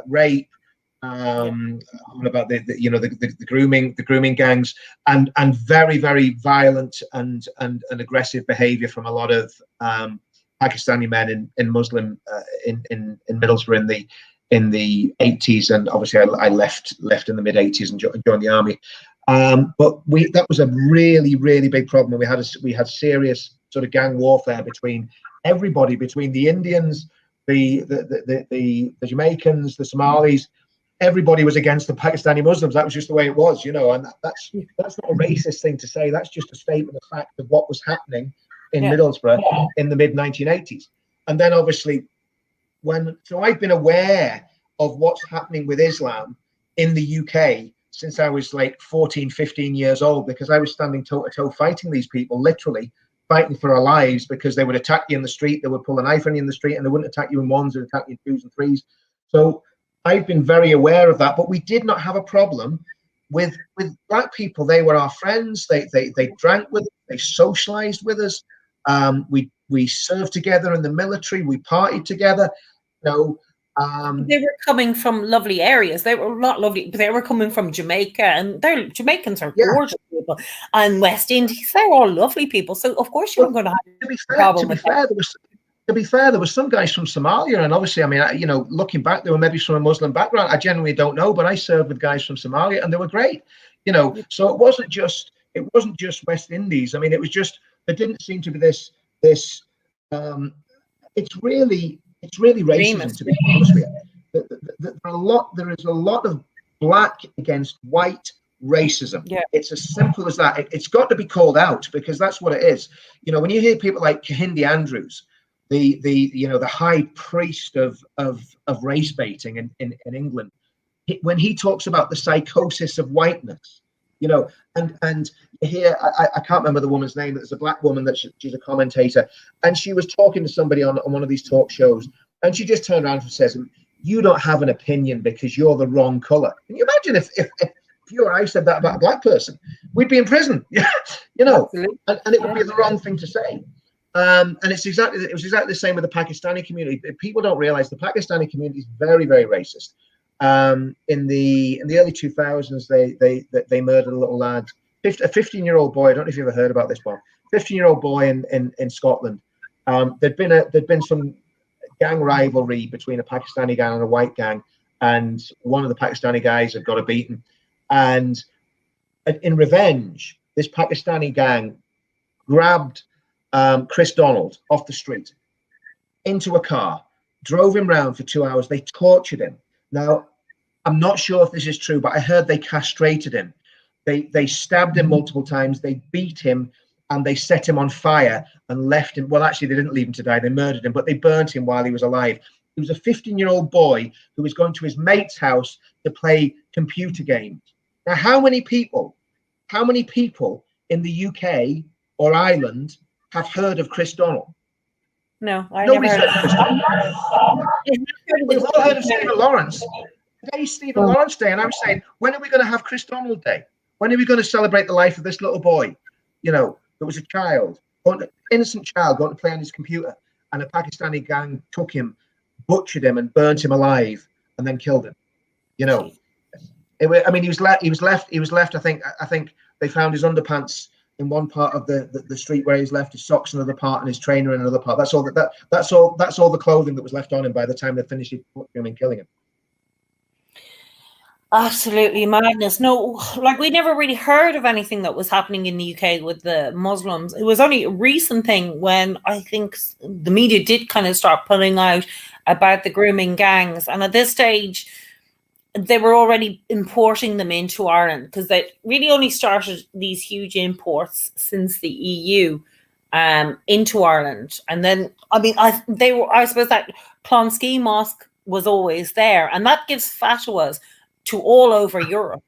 rape, about the grooming gangs, and very, very violent and aggressive behaviour from a lot of Pakistani men in Muslim in Middlesbrough in the 80s, and obviously I left in the mid 80s and joined the army. But that was a really, really big problem. We had serious sort of gang warfare between everybody, between the Indians, the Jamaicans, the Somalis. Everybody was against the Pakistani Muslims. That was just the way it was, and that's not a racist thing to say. That's just a statement of fact of what was happening in Middlesbrough in the mid 1980s. And then obviously so I've been aware of what's happening with Islam in the UK since I was like 14, 15 years old, because I was standing toe to toe fighting these people, literally fighting for our lives, because they would attack you in the street, they would pull a knife on you in the street, and they wouldn't attack you in ones, they'd attack you in twos and threes. So I've been very aware of that, but we did not have a problem with black people. They were our friends. They drank with us, they socialized with us. We served together in the military. We partied together. They were coming from lovely areas. They were not lovely, but they were coming from Jamaica, and Jamaicans are gorgeous people. And West Indies, they're all lovely people. So of course you weren't going to have a problem with that. To be fair, there were some guys from Somalia, and obviously, I mean, looking back, they were maybe from a Muslim background. I genuinely don't know, but I served with guys from Somalia, and they were great. So it wasn't just West Indies. I mean, it was just, there didn't seem to be this. It's really racism, to be honest with you. There is a lot of black against white racism. It's as simple as that. It's got to be called out, because that's what it is. When you hear people like Kahindi Andrews, the high priest of race baiting in England, when he talks about the psychosis of whiteness, you know, and here I can't remember the woman's name. There's a black woman that she's a commentator, and she was talking to somebody on one of these talk shows, and she just turned around and says, "You don't have an opinion because you're the wrong color." Can you imagine if you or I said that about a black person? We'd be in prison, you know, and it would be the wrong thing to say. And it was exactly the same with the Pakistani community. People don't realize the Pakistani community is very, very racist. In the early 2000s, they murdered a little lad, a 15-year-old boy. I don't know if you ever heard about this one. 15-year-old boy in Scotland. There'd been some gang rivalry between a Pakistani gang and a white gang, and one of the Pakistani guys had got a beating. And in revenge, this Pakistani gang grabbed Chris Donald off the street into a car, drove him round for 2 hours. They tortured him. Now, I'm not sure if this is true, but I heard they castrated him. They stabbed him multiple times. They beat him, and they set him on fire and left him. Well, actually, they didn't leave him to die. They murdered him, but they burnt him while he was alive. He was a 15-year-old boy who was going to his mate's house to play computer games. Now, how many people in the UK or Ireland have heard of Chris Donald? No, Nobody's heard of Chris Donald. We've all heard of Stephen Lawrence. Today's Stephen Lawrence Day, and I'm saying, when are we going to have Chris Donald Day? When are we going to celebrate the life of this little boy? You know, that was a child, an innocent child, going to play on his computer, and a Pakistani gang took him, butchered him, and burnt him alive, and then killed him. You know, he was left. I think they found his underpants in one part of the street where he's left his socks in another part and his trainer in another part. That's all the clothing that was left on him by the time they finished him and killing him. Absolutely madness. No, like we never really heard of anything that was happening in the UK with the Muslims. It was only a recent thing when I think the media did kind of start pulling out about the grooming gangs. And at this stage, they were already importing them into Ireland, because they really only started these huge imports since the EU into Ireland. And then, I suppose that Clonskeagh Mosque was always there, and that gives fatwas to all over Europe.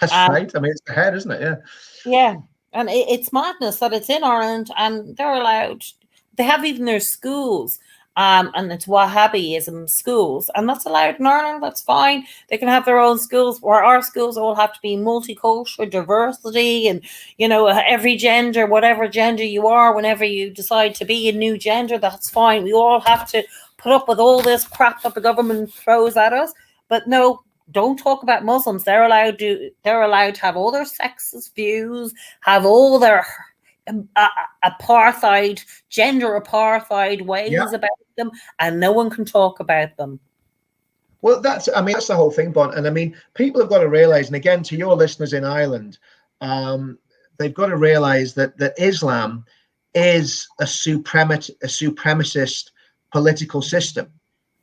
That's right. I mean, it's the head, isn't it? Yeah. Yeah. And it's madness that it's in Ireland, and they're allowed, they have even their schools, and it's Wahhabism schools, and that's allowed in Ireland. That's fine. They can have their own schools, where our schools all have to be multicultural, diversity, and, you know, every gender, whatever gender you are, whenever you decide to be a new gender, that's fine. We all have to put up with all this crap that the government throws at us. But no, don't talk about Muslims. They're allowed to have all their sexist views, have all their apartheid, gender apartheid ways about them, and no one can talk about them. Well, that's the whole thing, Bon. And I mean, people have got to realize, and again, to your listeners in Ireland, they've got to realize that Islam is a supremacist political system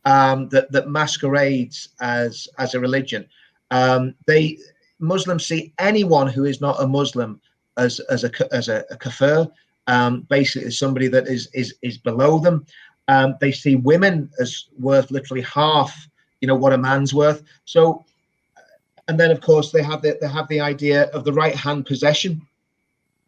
that masquerades as a religion. Muslims see anyone who is not a Muslim as a kafir, basically as somebody that is below them. They see women as worth literally half, you know, what a man's worth. So, and then of course they have the idea of the right hand possession,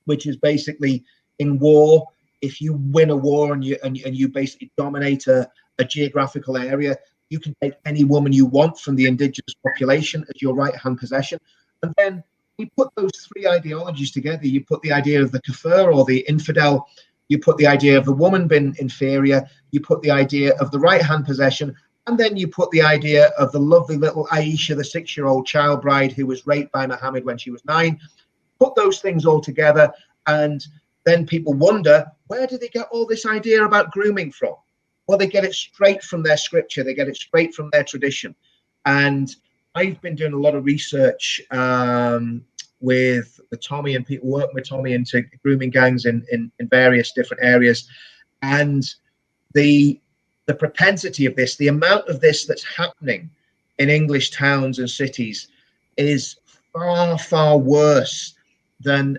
which is basically in war, if you win a war and you basically dominate a geographical area, you can take any woman you want from the indigenous population as your right hand possession. And then we put those three ideologies together. You put the idea of the kafir or the infidel, you put the idea of the woman being inferior, you put the idea of the right hand possession, and then you put the idea of the lovely little Aisha, the 6-year-old child bride who was raped by Muhammad when she was 9. Put those things all together, and then people wonder, where did they get all this idea about grooming from? Well, they get it straight from their scripture. They get it straight from their tradition. And I've been doing a lot of research with Tommy and people working with Tommy into grooming gangs in various different areas. And the propensity of this, the amount of this that's happening in English towns and cities is far, far worse than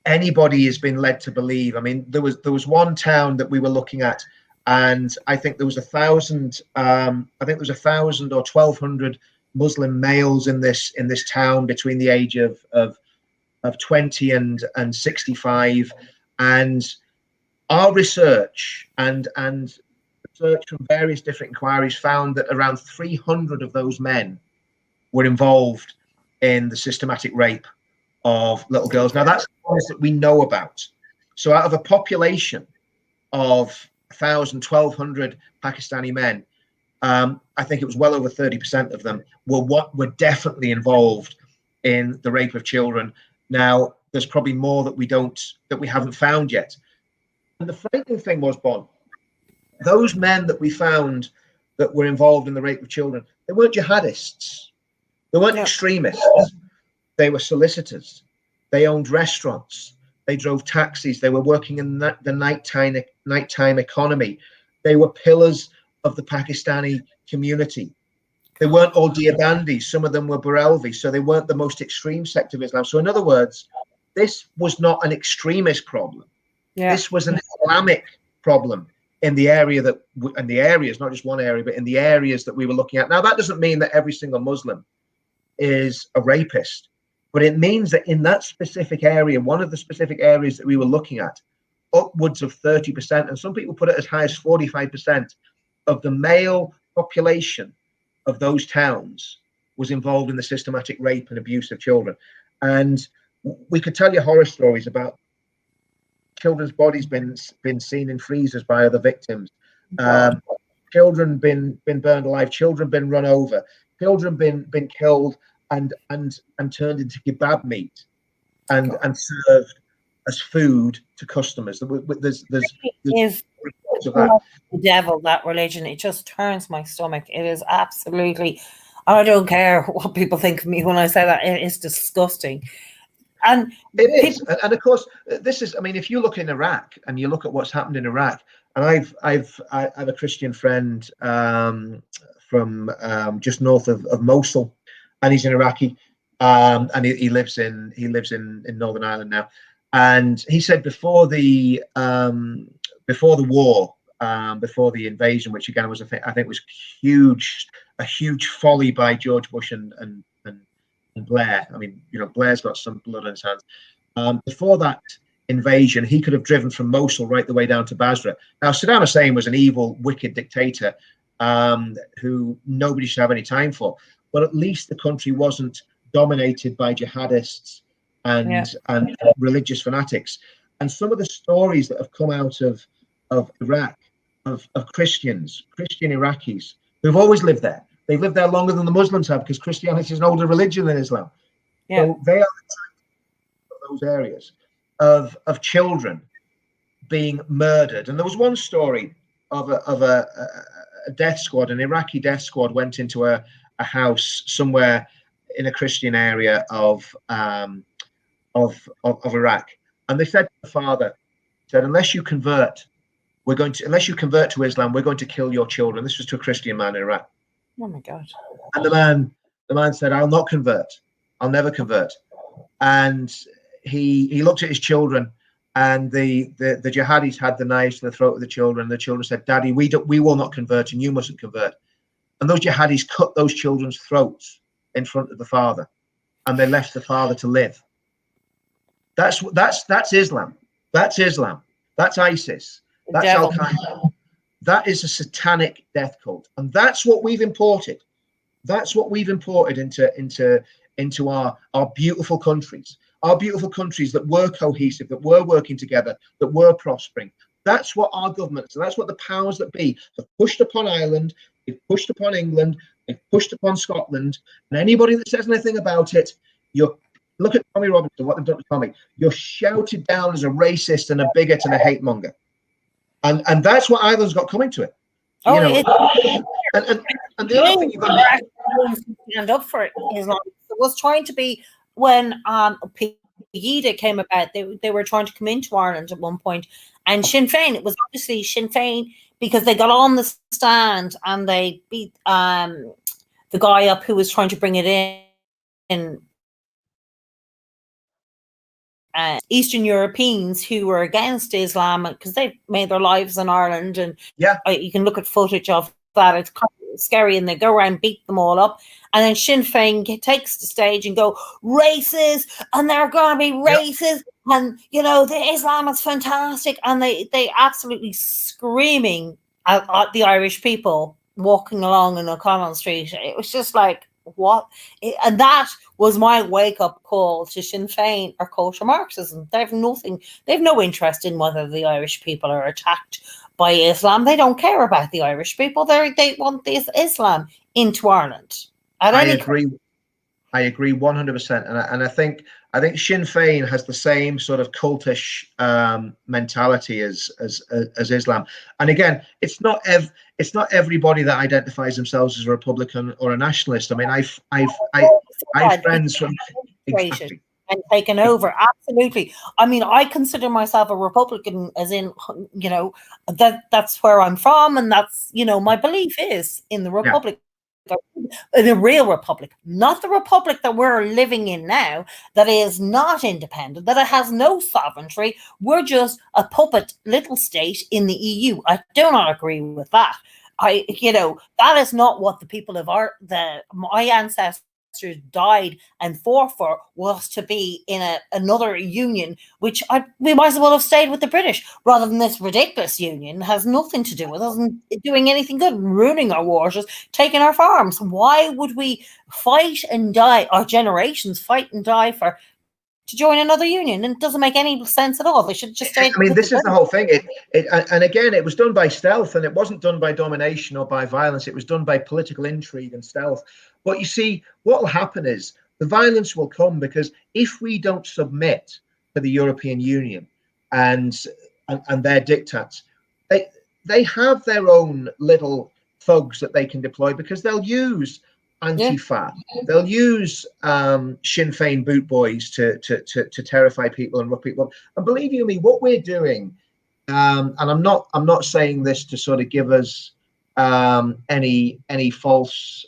anybody has been led to believe. I mean, there was one town that we were looking at, and I think there was 1,000 or 1,200 Muslim males in this town between the age of 20 and 65, and our research and research from various different inquiries found that around 300 of those men were involved in the systematic rape of little girls. Now that's that we know about. So out of a population of 1,000, 1,200 Pakistani men, I think it was well over 30% of them were definitely involved in the rape of children. Now there's probably more that we haven't found yet. And the frightening thing was, Bon, those men that we found that were involved in the rape of children, they weren't jihadists, they weren't extremists, they were solicitors, they owned restaurants, they drove taxis, they were working in the nighttime economy, they were pillars of the Pakistani community. They weren't all Deobandis, some of them were Barelvi, so they weren't the most extreme sect of Islam. So in other words, this was not an extremist problem. This was an Islamic problem in the area not just one area, but in the areas that we were looking at. Now, that doesn't mean that every single Muslim is a rapist, but it means that in that specific area, one of the specific areas that we were looking at, upwards of 30%, and some people put it as high as 45% of the male population of those towns was involved in the systematic rape and abuse of children. And we could tell you horror stories about children's bodies been seen in freezers by other victims, children been burned alive, children been run over, children been killed and turned into kebab meat and served as food to customers. There's reports of that. The devil, that religion, it just turns my stomach. It is absolutely, I don't care what people think of me when I say that, it is disgusting. And it is, and of course, this is. I mean, if you look in Iraq and you look at what's happened in Iraq, and I have a Christian friend from just north of Mosul, and he's an Iraqi, and he lives in Northern Ireland now, and he said before the war, before the invasion, which again was I think was a huge folly by George Bush and Blair. I mean, Blair's got some blood on his hands. Before that invasion, he could have driven from Mosul right the way down to Basra. Now, Saddam Hussein was an evil, wicked dictator who nobody should have any time for. But at least the country wasn't dominated by jihadists and religious fanatics. And some of the stories that have come out of Iraq, of Christian Iraqis who've always lived there. They've lived there longer than the Muslims have because Christianity is an older religion than Islam. So they are those areas of children being murdered. And there was one story of a death squad, an Iraqi death squad went into a house somewhere in a Christian area of Iraq, and they said to the father, unless you convert to Islam, we're going to kill your children. This was to a Christian man in Iraq. Oh my God. And the man said, I'll not convert. I'll never convert. And he looked at his children, and the jihadis had the knives to the throat of the children. The children said, Daddy, we will not convert, and you mustn't convert. And those jihadis cut those children's throats in front of the father, and they left the father to live. That's Islam. That's Islam. That's ISIS. That's Al Qaeda. That is a satanic death cult, and that's what we've imported. That's what we've imported into our beautiful countries. Our beautiful countries that were cohesive, that were working together, that were prospering. That's what our governments, and that's what the powers that be have pushed upon Ireland, they've pushed upon England, they've pushed upon Scotland, and anybody that says anything about it, look at Tommy Robinson, what they've done to Tommy. You're shouted down as a racist and a bigot and a hate monger. And that's what Ireland's got coming to it. Oh, and the other thing you've got to stand up for it is like it was trying to be when Pegida came about. They were trying to come into Ireland at one point, and Sinn Féin. It was obviously Sinn Féin because they got on the stand and they beat the guy up who was trying to bring it in. Eastern Europeans who were against Islam because they made their lives in Ireland, and you can look at footage of that. scary, and they go around, beat them all up. And then Sinn Féin takes the stage and go, racist, and they're going to be racist, and, you know, the Islam is fantastic. And they absolutely screaming at the Irish people walking along in O'Connell Street. It was just like, what? And that was my wake-up call to Sinn Féin or kosher Marxism. They've no interest in whether the Irish people are attacked by Islam. They don't care about the Irish people. They want this Islam into Ireland. I agree 100%, and I think Sinn Féin has the same sort of cultish mentality as Islam. And again, it's not everybody that identifies themselves as a Republican or a nationalist. I mean, I've friends from exactly. And taken over, absolutely. I mean, I consider myself a Republican, as in, you know, that's where I'm from, and that's, you know, my belief is in the Republic. Yeah. In a real republic, not the republic that we're living in now, that is not independent, that it has no sovereignty. We're just a puppet little state in the EU. I do not agree with that. That is not what the people of my ancestors died and fought for, was to be in another union, which we might as well have stayed with the British rather than this ridiculous union. It has nothing to do with us and doing anything good, ruining our waters, taking our farms. Why would we fight and die, our generations fight and die to join another union? And it doesn't make any sense at all. They should just stay. I mean, this is the whole thing. And again, it was done by stealth, and it wasn't done by domination or by violence. It was done by political intrigue and stealth. But you see, what will happen is the violence will come, because if we don't submit to the European Union and their diktats, they have their own little thugs that they can deploy, because they'll use Antifa, they'll use Sinn Féin boot boys to terrify people and rough people up. And believe you me, what we're doing, and I'm not saying this to sort of give us any false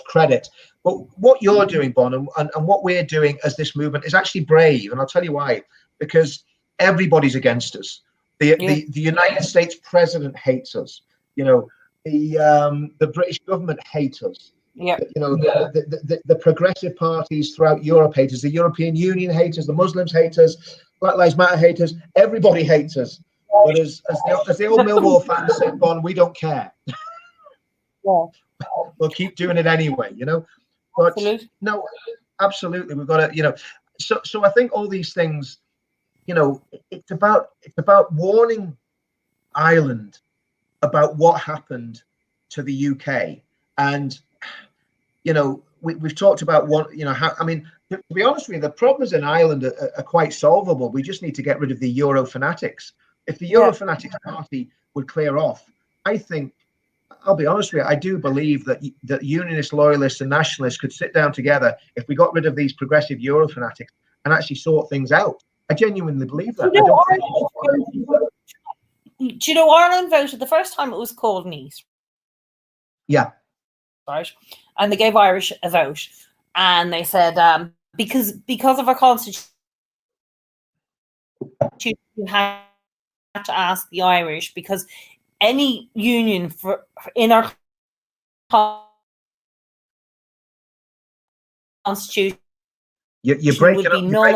credit, but what you're doing, Bon, and what we're doing as this movement is actually brave, and I'll tell you why. Because everybody's against us. The United States president hates us. You know, the British government hates us. Yeah. You know, the progressive parties throughout Europe hate us. The European Union hates us. The Muslims hate us. Black Lives Matter hate us. Everybody hates us. But as the old Millwall fans said, Bon, we don't care. Yeah. We'll keep doing it anyway, you know. But absolutely. No, absolutely, we've got to, you know. So I think all these things, you know, it's about warning Ireland about what happened to the UK. And, you know, we've talked about what, you know, how, I mean, to be honest with you, the problems in Ireland are quite solvable. We just need to get rid of the Euro fanatics. If the Euro fanatics party would clear off, I think, I'll be honest with you, I do believe that Unionist, Loyalists and Nationalists could sit down together if we got rid of these progressive Euro fanatics and actually sort things out. I genuinely believe that. Do you know Ireland voted the first time it was called Nice? Yeah. Right. And they gave Irish a vote, and they said because of our constitution, you have to ask the Irish, because any union in our constitution, you're breaking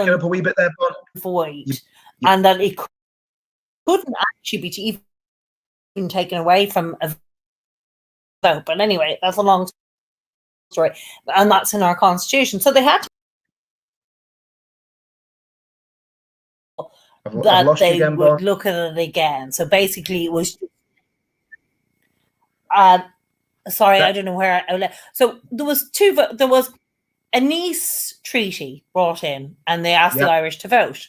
up a wee bit there, Bon. Void, and that it couldn't actually be even taken away from a vote. But anyway, that's a long story, and that's in our constitution. So they had to that they again, would look at it again. So basically, it was. Sorry, I don't know where I left. So there was there was a Nice treaty brought in, and they asked the Irish to vote.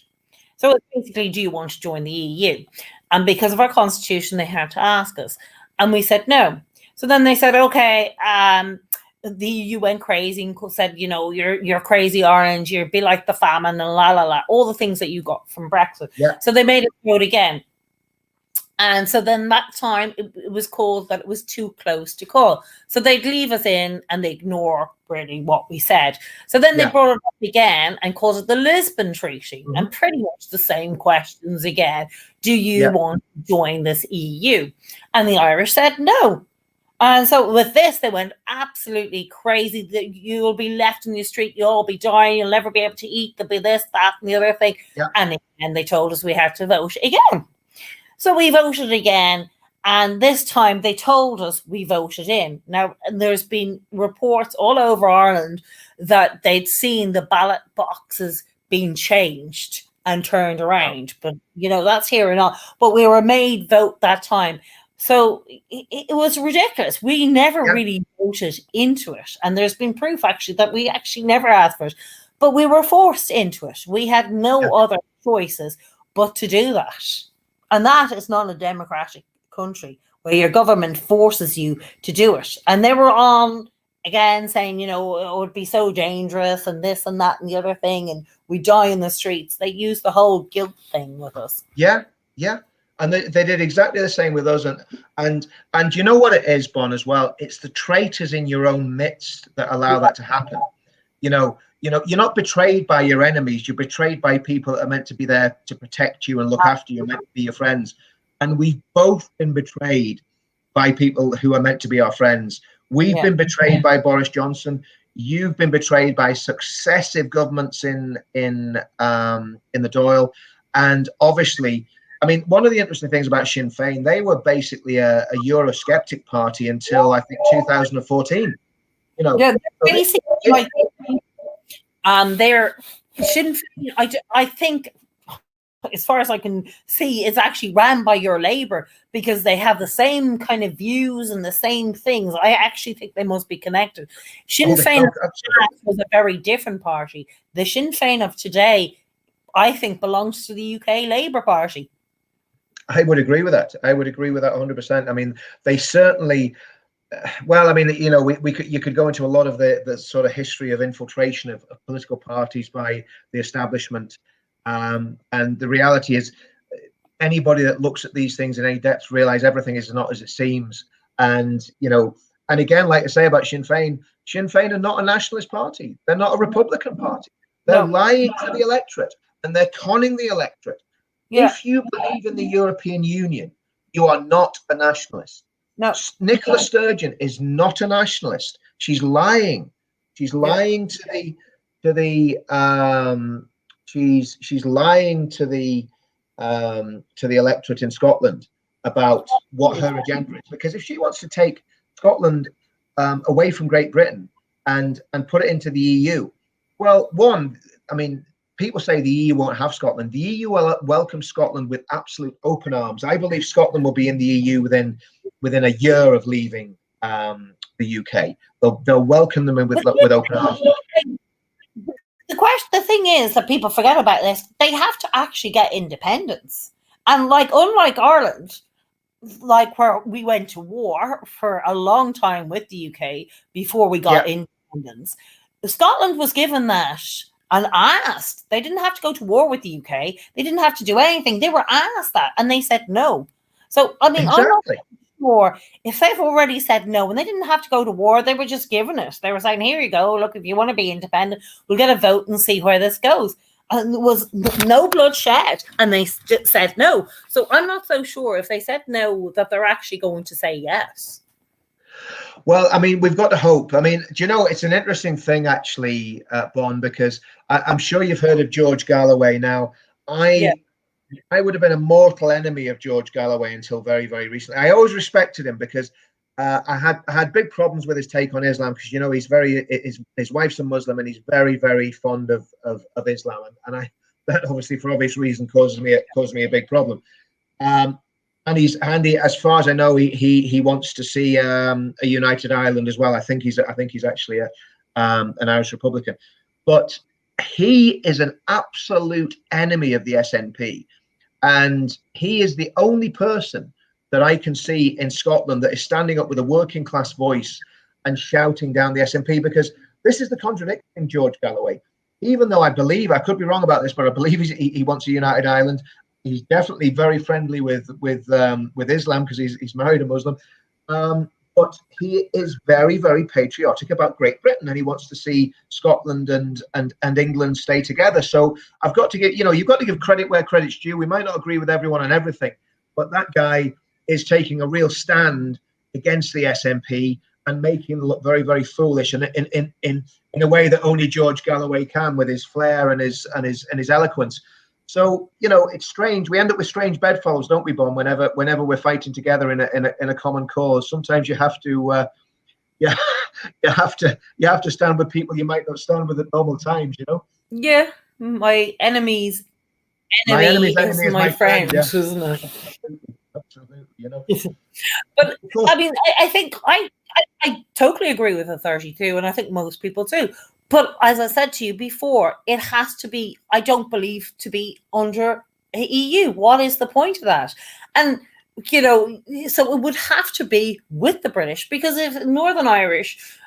So it's basically, do you want to join the EU? And because of our constitution, they had to ask us, and we said no. So then they said, okay, the EU went crazy and said, you know, you're crazy orange, you'll be like the famine and la la la, all the things that you got from Brexit. Yeah. So they made it vote again. And so then that time it was called that it was too close to call. So they'd leave us in and they ignore really what we said. So then they brought it up again and called it the Lisbon Treaty, and pretty much the same questions again. Do you want to join this EU? And the Irish said no. And so with this, they went absolutely crazy. That you'll be left in the street, you'll all be dying, you'll never be able to eat, there'll be this, that, and the other thing. Yeah. And they told us we had to vote again. So we voted again, and this time they told us we voted in. Now, there's been reports all over Ireland that they'd seen the ballot boxes being changed and turned around. But, that's here and on. But we were made vote that time. So it was ridiculous. We never really voted into it. And there's been proof, actually, that we actually never asked for it. But we were forced into it. We had no other choices but to do that. And that is not a democratic country where your government forces you to do it. And they were on, again, saying, it would be so dangerous and this and that and the other thing. And we die in the streets. They used the whole guilt thing with us. Yeah. And they did exactly the same with us. And you know what it is, Bon, as well? It's the traitors in your own midst that allow that to happen. You're not betrayed by your enemies. You're betrayed by people that are meant to be there to protect you and look after you, meant to be your friends. And we've both been betrayed by people who are meant to be our friends. We've been betrayed by Boris Johnson. You've been betrayed by successive governments in the Dáil. And obviously, I mean, one of the interesting things about Sinn Féin, they were basically a Eurosceptic party until, I think, 2014. Basically, they're Sinn Féin, I think, as far as I can see, is actually ran by your Labour, because they have the same kind of views and the same things. I actually think they must be connected. Sinn Féin was a very different party. The Sinn Féin of today, I think, belongs to the UK Labour Party. I would agree with that. 100%. I mean, they certainly. Well, I mean, you could go into a lot of the sort of history of infiltration of political parties by the establishment, and the reality is, anybody that looks at these things in any depth realize everything is not as it seems. And and again, like I say about Sinn Féin are not a nationalist party. They're not a Republican party. They're lying to the electorate, and they're conning the electorate. Yeah. If you believe in the European Union, you are not a nationalist. No, Nicola Sturgeon is not a nationalist. She's lying. She's lying to the she's lying to the electorate in Scotland about what her agenda is. Because if she wants to take Scotland away from Great Britain and put it into the EU, well, I mean, people say the EU won't have Scotland. The EU will welcome Scotland with absolute open arms. I believe Scotland will be in the EU within a year of leaving the UK. They'll welcome them in with open arms. The thing is that people forget about this. They have to actually get independence, and unlike Ireland, where we went to war for a long time with the UK before we got independence, Scotland was given that. And asked. They didn't have to go to war with the UK. They didn't have to do anything. They were asked that, and they said no. So, I mean, exactly. I'm not sure if they've already said no, and they didn't have to go to war. They were just given it. They were saying, here you go. Look, if you want to be independent, we'll get a vote and see where this goes. And there was no blood shed, and they said no. So I'm not so sure if they said no that they're actually going to say yes. Well, I mean, we've got to hope. I mean, do you know, it's an interesting thing, actually, Bon, because I'm sure you've heard of George Galloway. Now, I would have been a mortal enemy of George Galloway until very, very recently. I always respected him because I had big problems with his take on Islam, because, his wife's a Muslim, and he's very, very fond of Islam. And that obviously, for obvious reason, caused me a big problem. And Andy, as far as I know, he wants to see a united Ireland as well. I think he's actually an Irish Republican, but he is an absolute enemy of the SNP, and he is the only person that I can see in Scotland that is standing up with a working class voice and shouting down the SNP. Because this is the contradiction in George Galloway. Even though I could be wrong about this, but I believe he wants a united Ireland. He's definitely very friendly with Islam, because he's married a Muslim, but he is very, very patriotic about Great Britain, and he wants to see Scotland and England stay together. So I've got to you've got to give credit where credit's due. We might not agree with everyone on everything, but that guy is taking a real stand against the SNP and making them look very, very foolish, and in a way that only George Galloway can, with his flair and his eloquence. So, you know, it's strange. We end up with strange bedfellows, don't we, Bon? Whenever we're fighting together in a common cause, sometimes you have to you have to stand with people you might not stand with at normal times, you know. Yeah, my enemy's enemy is my friend, yeah. isn't it? Absolutely, you know. But I mean, I think I totally agree with the 32, and I think most people do. But as I said to you before, it has to be, I don't believe, to be under EU. What is the point of that? And, you know, so it would have to be with the British, because if Northern Irish,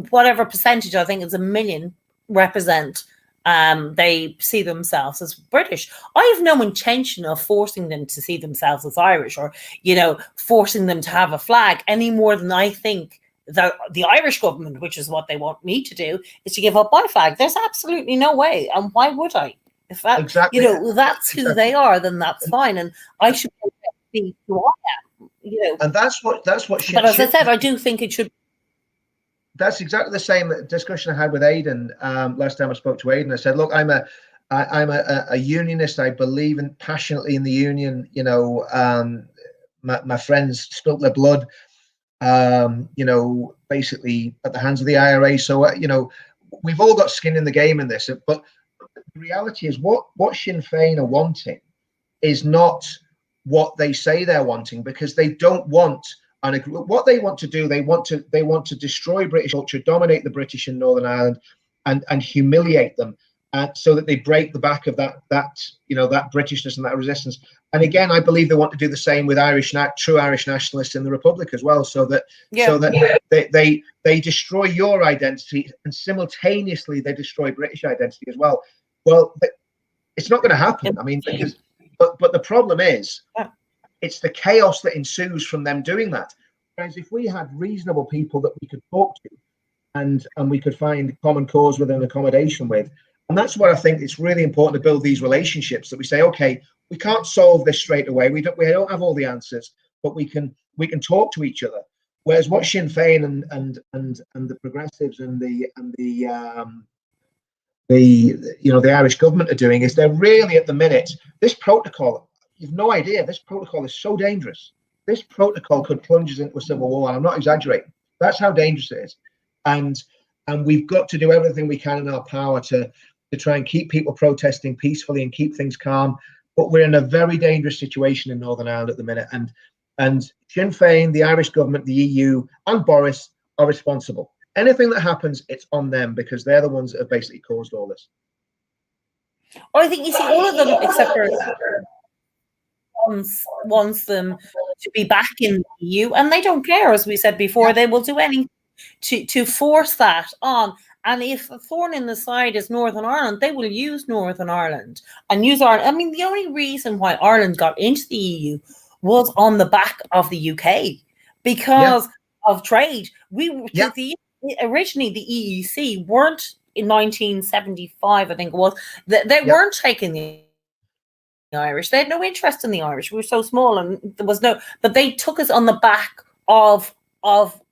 whatever percentage, I think it's 1 million, represent, they see themselves as British. I have no intention of forcing them to see themselves as Irish, or, you know, forcing them to have a flag, any more than I think that the Irish government, which is what they want me to do, is to give up my flag. There's absolutely no way. And why would I? If that, exactly. You know, that's who they are, then that's fine. And I should be who I am, you know. And that's what But as I said, I do think it should. That's exactly the same discussion I had with Aidan last time I spoke to Aidan. I said, look, I'm a unionist. I believe passionately in the union. You know, my friends spilt their blood, you know, basically at the hands of the IRA. So, you know, we've all got skin in the game in this. But the reality is, what Sinn Féin are wanting is not what they say they're wanting, because they don't want. And what they want to do, they want to destroy British culture, dominate the British in Northern Ireland, and humiliate them, so that they break the back of that you know, that Britishness and that resistance. And again, I believe they want to do the same with true Irish nationalists in the Republic as well, so that they destroy your identity, and simultaneously they destroy British identity as well. Well, it's not going to happen. I mean, but the problem is, it's the chaos that ensues from them doing that. Whereas if we had reasonable people that we could talk to, and we could find common cause with and accommodation with, and that's what I think it's really important to build these relationships, that we say, okay, we can't solve this straight away. We don't have all the answers, but we can talk to each other. Whereas what Sinn Féin and the progressives and the you know, the Irish government are doing is, they're really at the minute, this protocol, you've no idea, this protocol is so dangerous. This protocol could plunge us into a civil war, and I'm not exaggerating. That's how dangerous it is. And we've got to do everything we can in our power to try and keep people protesting peacefully and keep things calm. But we're in a very dangerous situation in Northern Ireland at the minute. And Sinn Féin, the Irish government, the EU, and Boris are responsible. Anything that happens, it's on them, because they're the ones that have basically caused all this. Well, I think, you see, all of them, except for wants them to be back in the EU, and they don't care. As we said before, they will do anything to force that on. And if a thorn in the side is Northern Ireland, they will use Northern Ireland and use Ireland. I mean, the only reason why Ireland got into the EU was on the back of the UK, because of trade. Originally the EEC weren't, in 1975, I think it was, they weren't taking the Irish. They had no interest in the Irish. We were so small, and there was no, but they took us on the back of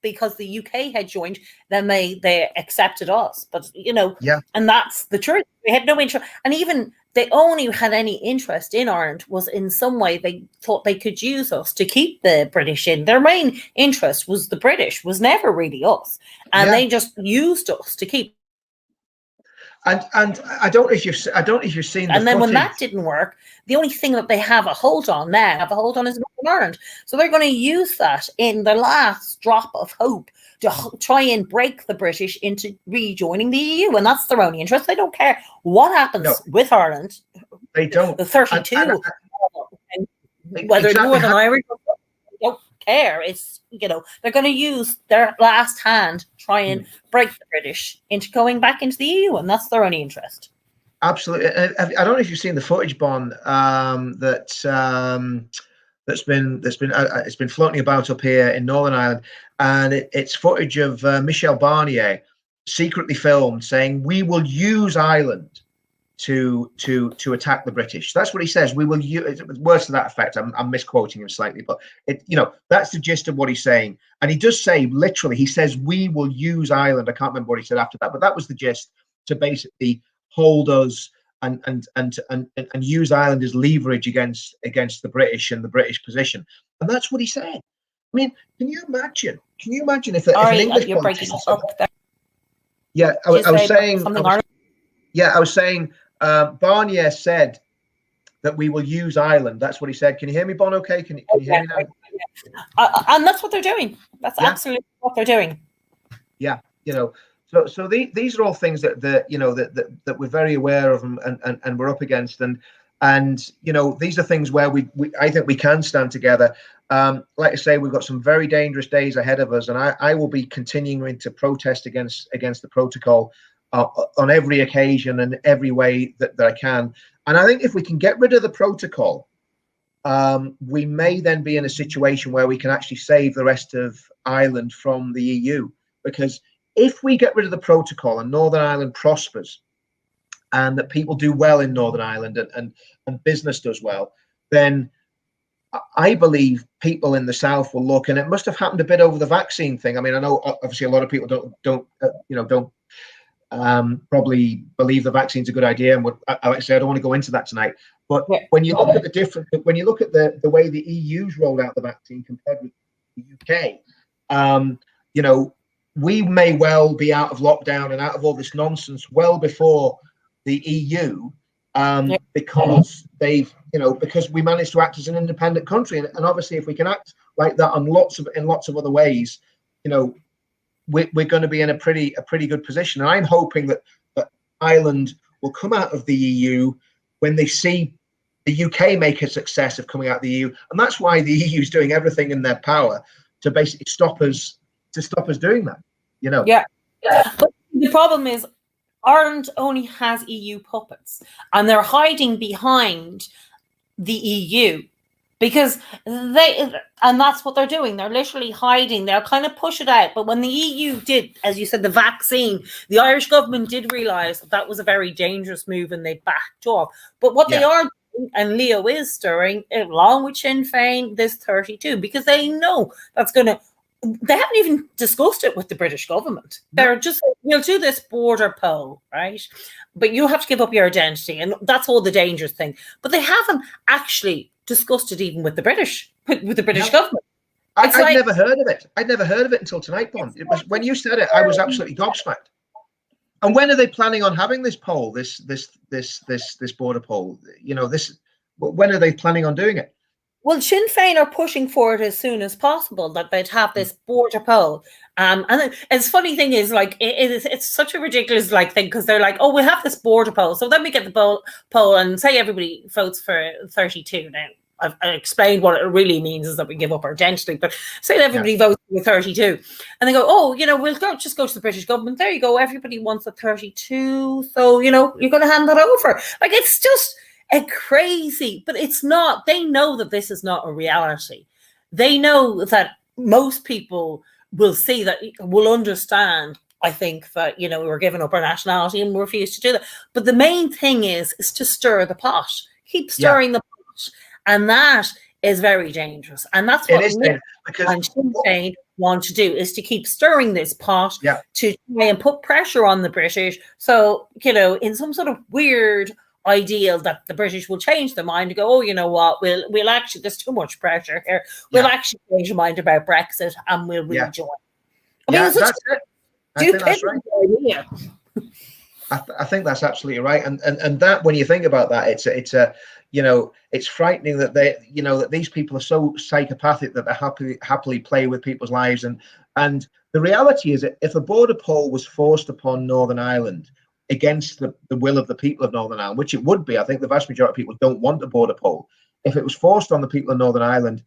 because the UK had joined, then they accepted us. But, you know, and that's the truth. They had no interest, and even they only had any interest in Ireland was in some way they thought they could use us to keep the British in. Their main interest was the British, was never really us, and they just used us to keep. And I don't know if you've seen. And then when that didn't work, the only thing that they have a hold on is Northern Ireland. So they're going to use that in the last drop of hope to try and break the British into rejoining the EU, and that's their only interest. They don't care what happens with Ireland. They don't. The 32, whether Northern Irish, they don't care. It's, you know, they're going to use their last hand, try and break the British into going back into the EU, and that's their only interest. Absolutely. I don't know if you've seen the footage, Bon, that's been floating about up here in Northern Ireland, and it's footage of Michel Barnier secretly filmed saying, "We will use Ireland to attack the British. That's what he says. We will use words to that effect. I'm misquoting him slightly, but that's the gist of what he's saying. And he does say literally, he says we will use Ireland. I can't remember what he said after that, but that was the gist, to basically hold us and use Ireland as leverage against the British and the British position. And that's what he said. I mean, can you imagine if an English you're breaking up there. Yeah, I was saying Barnier said that we will use Ireland. That's what he said. Can you hear me, Bon? Okay, can you hear me now? And that's what they're doing. That's absolutely what they're doing. Yeah, so these are all things that we're very aware of and we're up against, and these are things where I think we can stand together. Like I say, we've got some very dangerous days ahead of us, and I will be continuing to protest against the protocol on every occasion and every way that I can. And I think if we can get rid of the protocol, we may then be in a situation where we can actually save the rest of Ireland from the EU. Because if we get rid of the protocol and Northern Ireland prospers, and that people do well in Northern Ireland and business does well, then I believe people in the South will look, and it must have happened a bit over the vaccine thing. I mean, I know obviously a lot of people don't probably believe the vaccine's a good idea, and I don't want to go into that tonight. But when you look at the way the EU's rolled out the vaccine compared with the UK, we may well be out of lockdown and out of all this nonsense well before the EU, because because we managed to act as an independent country, and obviously if we can act like that in lots of other ways, we're going to be in a pretty good position. And I'm hoping that Ireland will come out of the EU when they see the UK make a success of coming out of the EU, and that's why the EU is doing everything in their power to basically stop us doing that. Yeah. But the problem is, Ireland only has EU puppets, and they're hiding behind the EU because and that's what they're doing. They're literally hiding. They'll kind of push it out. But when the EU did, as you said, the vaccine, the Irish government did realise that was a very dangerous move, and they backed off. But what they are doing, and Leo is stirring, along with Sinn Féin, this 32, because they know that's going to. They haven't even discussed it with the British government. They're just, we'll do this border poll, right? But you have to give up your identity, and that's all the dangerous thing. But they haven't actually discussed it even with the British government. I'd never heard of it. I'd never heard of it until tonight, Bon. It was when you said it, I was absolutely gobsmacked. And when are they planning on having this poll? This border poll? When are they planning on doing it? Well, Sinn Féin are pushing for it as soon as possible, that they'd have this border poll. And it's funny thing is, like, it's such a ridiculous thing, because they're like, oh, we'll have this border poll. So then we get the poll and say everybody votes for 32. Now, I've explained what it really means is that we give up our identity, but say everybody votes for 32. And they go, oh, we'll just go to the British government. There you go. Everybody wants a 32. So, you're going to hand that over. Like, it's just crazy, but it's not. They know that this is not a reality. They know that most people will see that, will understand, I think, that we're giving up our nationality and we refuse to do that. But the main thing is to stir the pot, keep stirring the pot, and that is very dangerous. And that's what Sinn Féin want to do, is to keep stirring this pot to try and put pressure on the British. So in some sort of weird ideal that the British will change their mind and go, oh, you know what, we'll actually, there's too much pressure here, we'll actually change your mind about Brexit and we'll rejoin. I mean, that's it. I think that's right. Idea. I think that's absolutely right, and that, when you think about that, it's frightening that that these people are so psychopathic that they happily play with people's lives, and the reality is that if a border poll was forced upon Northern Ireland against the will of the people of Northern Ireland, which it would be, I think the vast majority of people don't want a border poll. If it was forced on the people of Northern Ireland,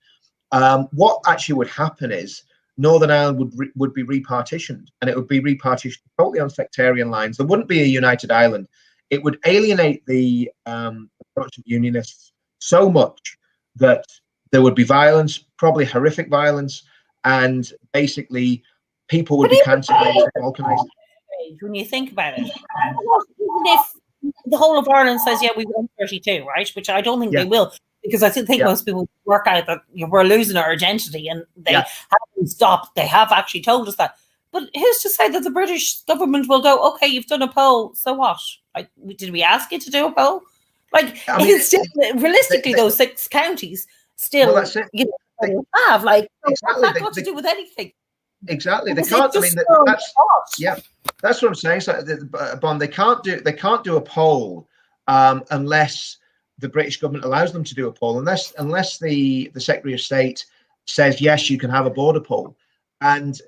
what actually would happen is Northern Ireland would be repartitioned, and it would be repartitioned totally on sectarian lines. There wouldn't be a united Ireland. It would alienate the Protestant Unionists so much that there would be violence, probably horrific violence, and basically people would be cancelled and organised. When you think about it, even if the whole of Ireland says, yeah, we want 32, right? Which I don't think they will, because I think most people work out that we're losing our identity, and they haven't stopped. They have actually told us that. But who's to say that the British government will go, okay, you've done a poll, so what? Like, did we ask you to do a poll? Like, I mean, it's still, realistically, those 6 counties still, you know, have, like, exactly. What's that got to do with anything? Exactly. They can't. I mean, that's what I'm saying. So, Bon, they can't do a poll unless the British government allows them to do a poll. Unless the Secretary of State says yes, you can have a border poll, and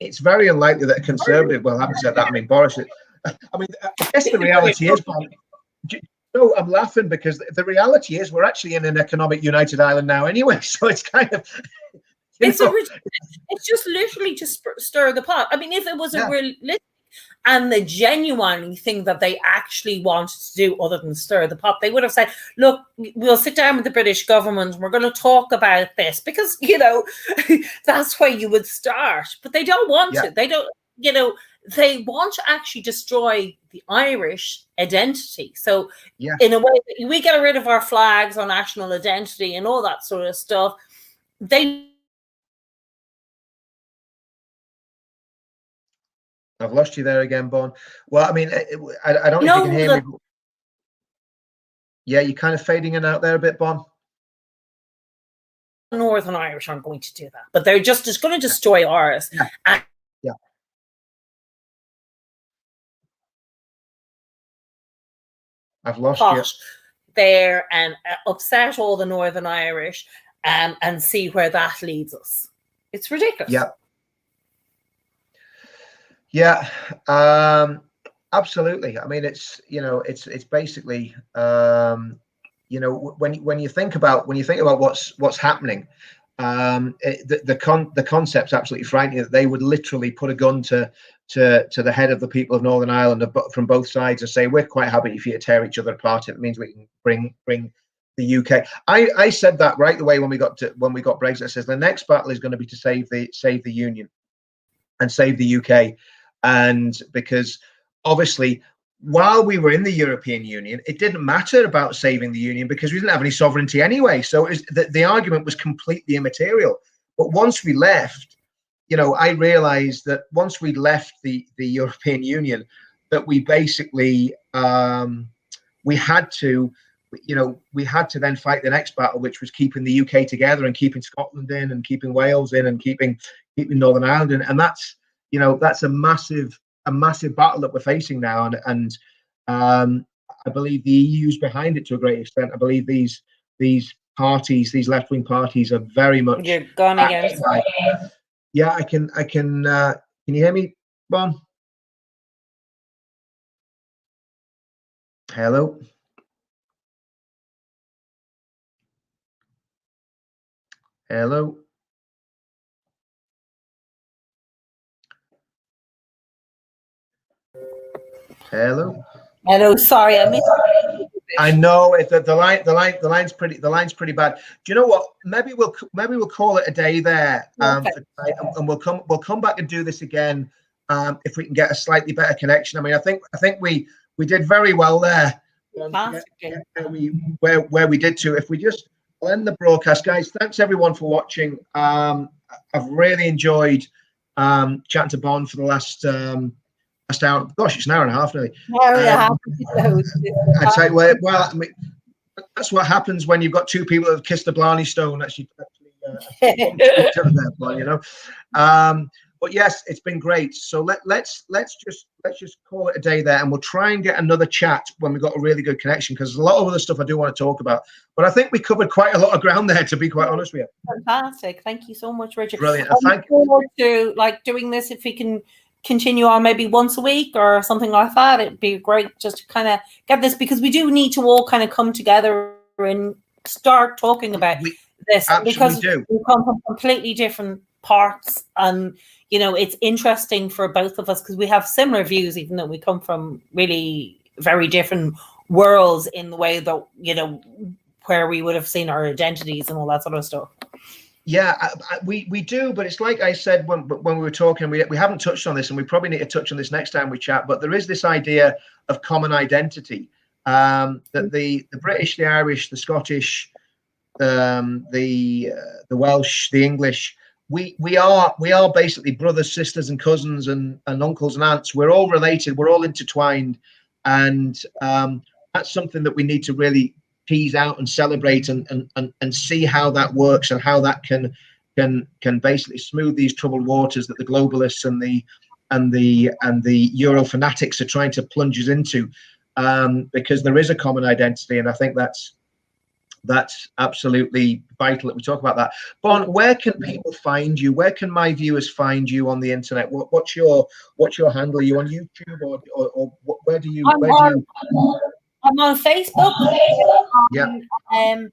it's very unlikely that a Conservative. Well, having said that, I mean, Boris. I mean, I guess the reality is, Bon. No, I'm laughing because the reality is we're actually in an economic United Ireland now anyway. So it's kind of. It's just literally to stir the pot. I mean, if it was a realistic and the genuine thing that they actually wanted to do other than stir the pot, they would have said, look, we'll sit down with the British government, we're going to talk about this, because, you know, that's where you would start. But they don't want to. They don't, you know, they want to actually destroy the Irish identity. So in a way, we get rid of our flags, our national identity and all that sort of stuff. I've lost you there again, Bon. Well, I mean, I don't know if you can hear me. Yeah, you're kind of fading in out there a bit, Bon. Northern Irish aren't going to do that, but they're just going to destroy ours. And I've lost you there, and upset all the Northern Irish, and see where that leads us. It's ridiculous. Yeah, absolutely. I mean, it's, you know, it's basically, you know, when you think about what's happening, the concept's absolutely frightening, that they would literally put a gun to the head of the people of Northern Ireland from both sides and say, we're quite happy if you tear each other apart. It means we can bring the UK. I said that right away when we got Brexit. I says the next battle is going to be to save the Union and save the UK. And because obviously, while we were in the European Union, it didn't matter about saving the Union because we didn't have any sovereignty anyway. So the argument was completely immaterial. But once we left, you know, I realized that once we left the European Union, that we basically we had to then fight the next battle, which was keeping the UK together and keeping Scotland in and keeping Wales in and keeping Northern Ireland in. And that's, you know, that's a massive battle that we're facing now, and I believe the EU's behind it to a great extent. I believe these parties, these left-wing parties, are very much. You're gone again. Yeah, I can. Can you hear me, Bon? Hello. Hello. Hello. Hello. Sorry, I missed. I know the line's pretty bad. Do you know what? Maybe we'll call it a day there, and we'll come back and do this again if we can get a slightly better connection. I mean, I think we did very well there. Where we did to. If we just end the broadcast, guys. Thanks everyone for watching. I've really enjoyed chatting to Bon for the last hour. Gosh, it's an hour and a half nearly. I'd say, well, I mean, that's what happens when you've got two people that have kissed the Blarney Stone. Actually, you know. But yes, it's been great. So let's just call it a day there, and we'll try and get another chat when we've got a really good connection, because there's a lot of other stuff I do want to talk about. But I think we covered quite a lot of ground there, to be quite honest with you. Fantastic. Thank you so much, Richard. Brilliant. Thank you. Forward to doing this, if we can continue on maybe once a week or something like that. It'd be great just to kind of get this, because we do need to all kind of come together and start talking about this, because we come from completely different parts, and you know, it's interesting for both of us because we have similar views, even though we come from really very different worlds in the way that, you know, where we would have seen our identities and all that sort of stuff. Yeah, we do, but it's like I said when we were talking, we haven't touched on this, and we probably need to touch on this next time we chat, but there is this idea of common identity. that the British, the Irish, the Scottish, the Welsh, the English, we are basically brothers, sisters, and cousins, and uncles and aunts. We're all related. We're all intertwined, and that's something that we need to really tease out and celebrate, and see how that works, and how that can basically smooth these troubled waters that the globalists and the Euro fanatics are trying to plunge us into, because there is a common identity, and I think that's absolutely vital that we talk about that. Bon, where can people find you? Where can my viewers find you on the internet? What's your handle? Are you on YouTube, or where do you? I'm on Facebook. Yeah. I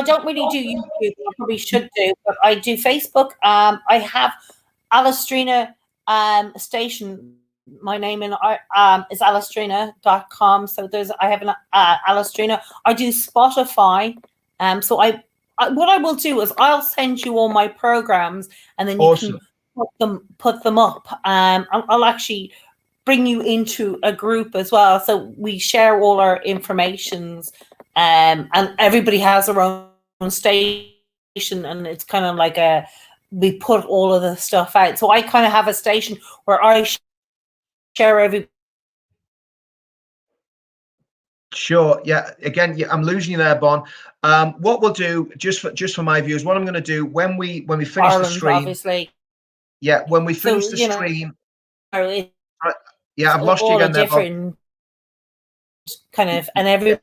don't really do YouTube. I probably should do, but I do Facebook. I have Alistrina station. My name is alistrina.com. So I have an Alistrina. I do Spotify. So what I will do is I'll send you all my programs, and then you can put them up. I'll actually bring you into a group as well, so we share all our informations, and everybody has their own station, and it's kind of like we put all of the stuff out. So I kind of have a station where I share every. Sure. Yeah. Again, I'm losing you there, Bon. What we'll do, just for my viewers, what I'm going to do when we finish Ireland, the stream, obviously. Yeah, when we finish the stream. Yeah, I've lost you again there, different kind of, and everybody.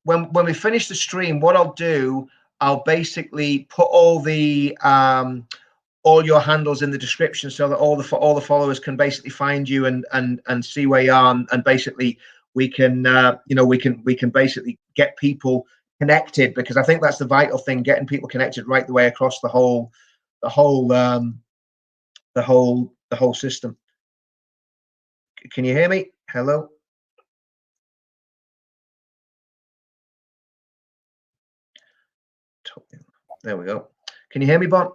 When we finish the stream, what I'll do, I'll basically put all your handles in the description, so that all the followers can basically find you and see where you are, and basically we can we can basically get people connected, because I think that's the vital thing, getting people connected right the way across the whole system. Can you hear me? Hello? There we go. Can you hear me, Bon?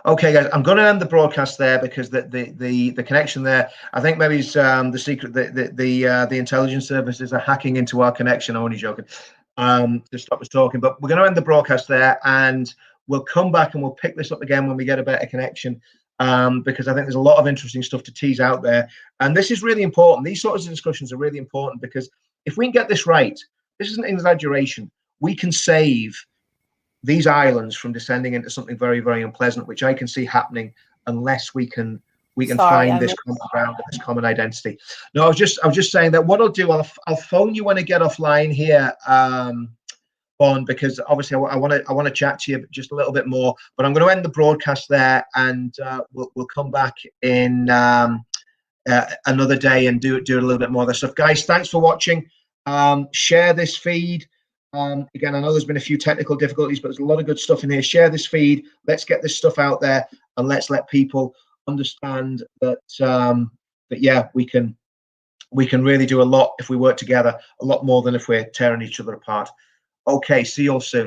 Okay, guys, I'm going to end the broadcast there, because the connection there, I think maybe it's the secret, the intelligence services are hacking into our connection. I'm only joking. To stop us talking, but we're going to end the broadcast there, and we'll come back and we'll pick this up again when we get a better connection, because I think there's a lot of interesting stuff to tease out there, and this is really important. These sorts of discussions are really important, because if we can get this right, this isn't an exaggeration. We can save these islands from descending into something very, very unpleasant, which I can see happening unless we can find this common ground and this common identity. No, I was just saying that what I'll do, I'll phone you when I get offline here, Bon, because obviously I want to chat to you just a little bit more. But I'm going to end the broadcast there, and we'll come back in another day and do a little bit more of this stuff. Guys, thanks for watching. Share this feed. Again, I know there's been a few technical difficulties, but there's a lot of good stuff in here. Share this feed. Let's get this stuff out there, and let's let people understand that yeah, we can really do a lot if we work together, a lot more than if we're tearing each other apart. Okay, see you all soon.